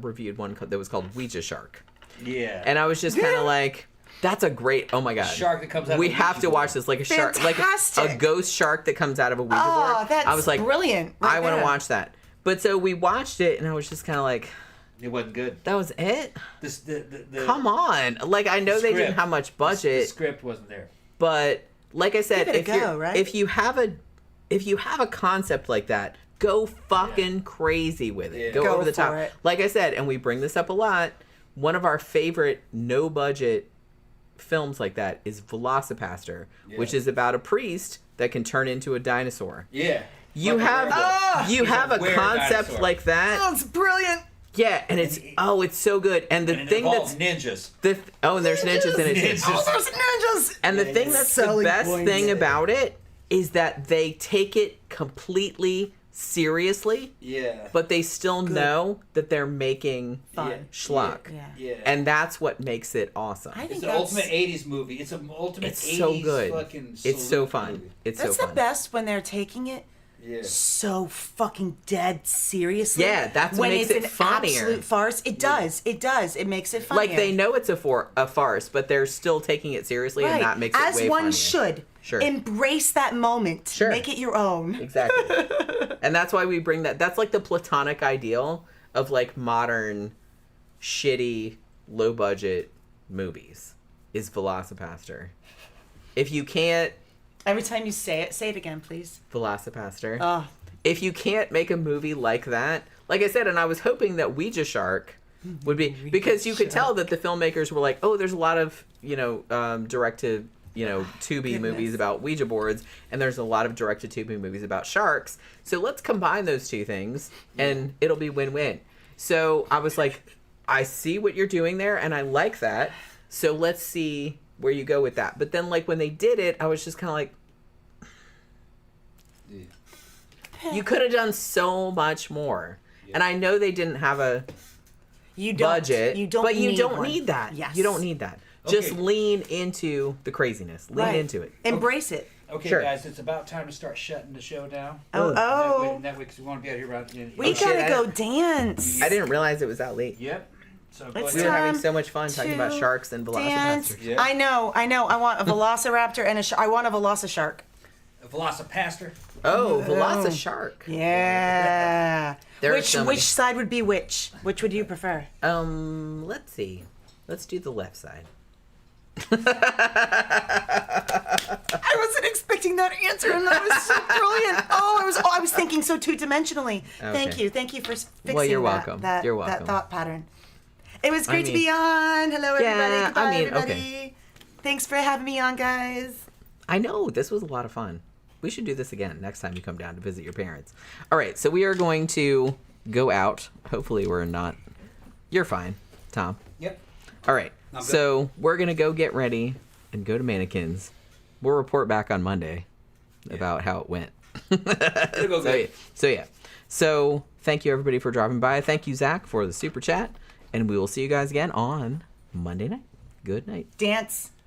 reviewed one that was called Ouija Shark.
Yeah.
And I was just kind of like. That's a great. Oh my god!
Shark that comes out.
We have to watch this, like a shark, like a ghost shark that comes out of a Ouija board.
Oh, that's
I was like,
brilliant!
I want to watch that. But so we watched it, and I was just kind of like,
it wasn't good.
That was it.
The
Come on, like I know they didn't have much budget.
The script wasn't there.
But like I said, if you have a concept like that, go fucking crazy with it. Go over the top.
It.
Like I said, and we bring this up a lot. One of our favorite no budget films like that is Velocipaster, which is about a priest that can turn into a dinosaur.
Yeah.
You have a concept
dinosaur.
like that.
Oh, it's brilliant.
Yeah, and it's so good. And the
And
thing that's
ninjas.
and there's ninjas in it too.
Oh, there's ninjas.
And the thing that's the
Selling
best
points.
thing about it is that they take it completely seriously, but they still know that they're making
Fun.
schlock.
Yeah.
And that's what makes it awesome.
I think
It's the
that's,
ultimate 80s movie. It's an ultimate
It's
80s
so good.
fucking
It's so
salute
fun.
movie.
It's
that's
so
the
fun.
best when they're taking it so fucking dead seriously.
Yeah, that's what
when
makes
it's
it
an
funnier.
absolute farce. It does. It does. It makes it funnier.
Like they know it's a farce, but they're still taking it seriously, and that makes it
as
way
one
funnier.
should.
Sure.
Embrace that moment.
Sure.
Make it your own.
Exactly. And that's why we bring that. That's like the platonic ideal of like modern, shitty, low budget movies is Velocipaster. If you can't,
Every time you say it again, please.
Velocipaster.
Oh,
If you can't make a movie like that, like I said, and I was hoping that Ouija Shark would be, because you could tell that the filmmakers were like, oh, there's a lot of, direct to, Tubi movies about Ouija boards, and there's a lot of direct to Tubi movies about sharks. So let's combine those two things, and it'll be win-win. So I was like, I see what you're doing there, and I like that. So let's see where you go with that. But then, like, when they did it, I was just kind of like, you could have done so much more. And I know they didn't have a budget, but you don't need that.
Yes.
You don't need that. Just lean into the craziness. Lean into it.
Embrace it.
Okay,
Sure.
guys, it's about time to start shutting the show down.
Oh.
That way, because we want to be out here around.
We gotta go dance.
I didn't realize it was that late.
Yep. So go
It's
We
ahead.
were having
time
so much fun talking about
to
sharks and
Dance.
velocipastors.
Yeah.
I know. I want a velociraptor and I want a velociraptor.
A Velocipaster.
Oh, Velociraptor.
Yeah.
There are
Which
so many.
which side would be which? Which would you prefer?
Let's see. Let's do the left side.
I wasn't expecting that answer, and that was so brilliant. I was thinking so two-dimensionally.
Okay.
Thank you for fixing
Well, you're welcome.
that
You're welcome.
that thought pattern. It was great to
mean-
be on. Hello, everybody.
Yeah,
Goodbye,
I mean,
everybody.
okay.
Thanks for having me on, guys.
I know, this was a lot of fun. We should do this again next time you come down to visit your parents. All right, so we are going to go out. Hopefully we're not... You're fine, Tom.
Yep.
All right,
I'm good.
so we're going to go get ready and go to Mannequins. We'll report back on Monday about how it went.
It'll go good.
So thank you, everybody, for dropping by. Thank you, Zach, for the super chat. And we will see you guys again on Monday night. Good night.
Dance.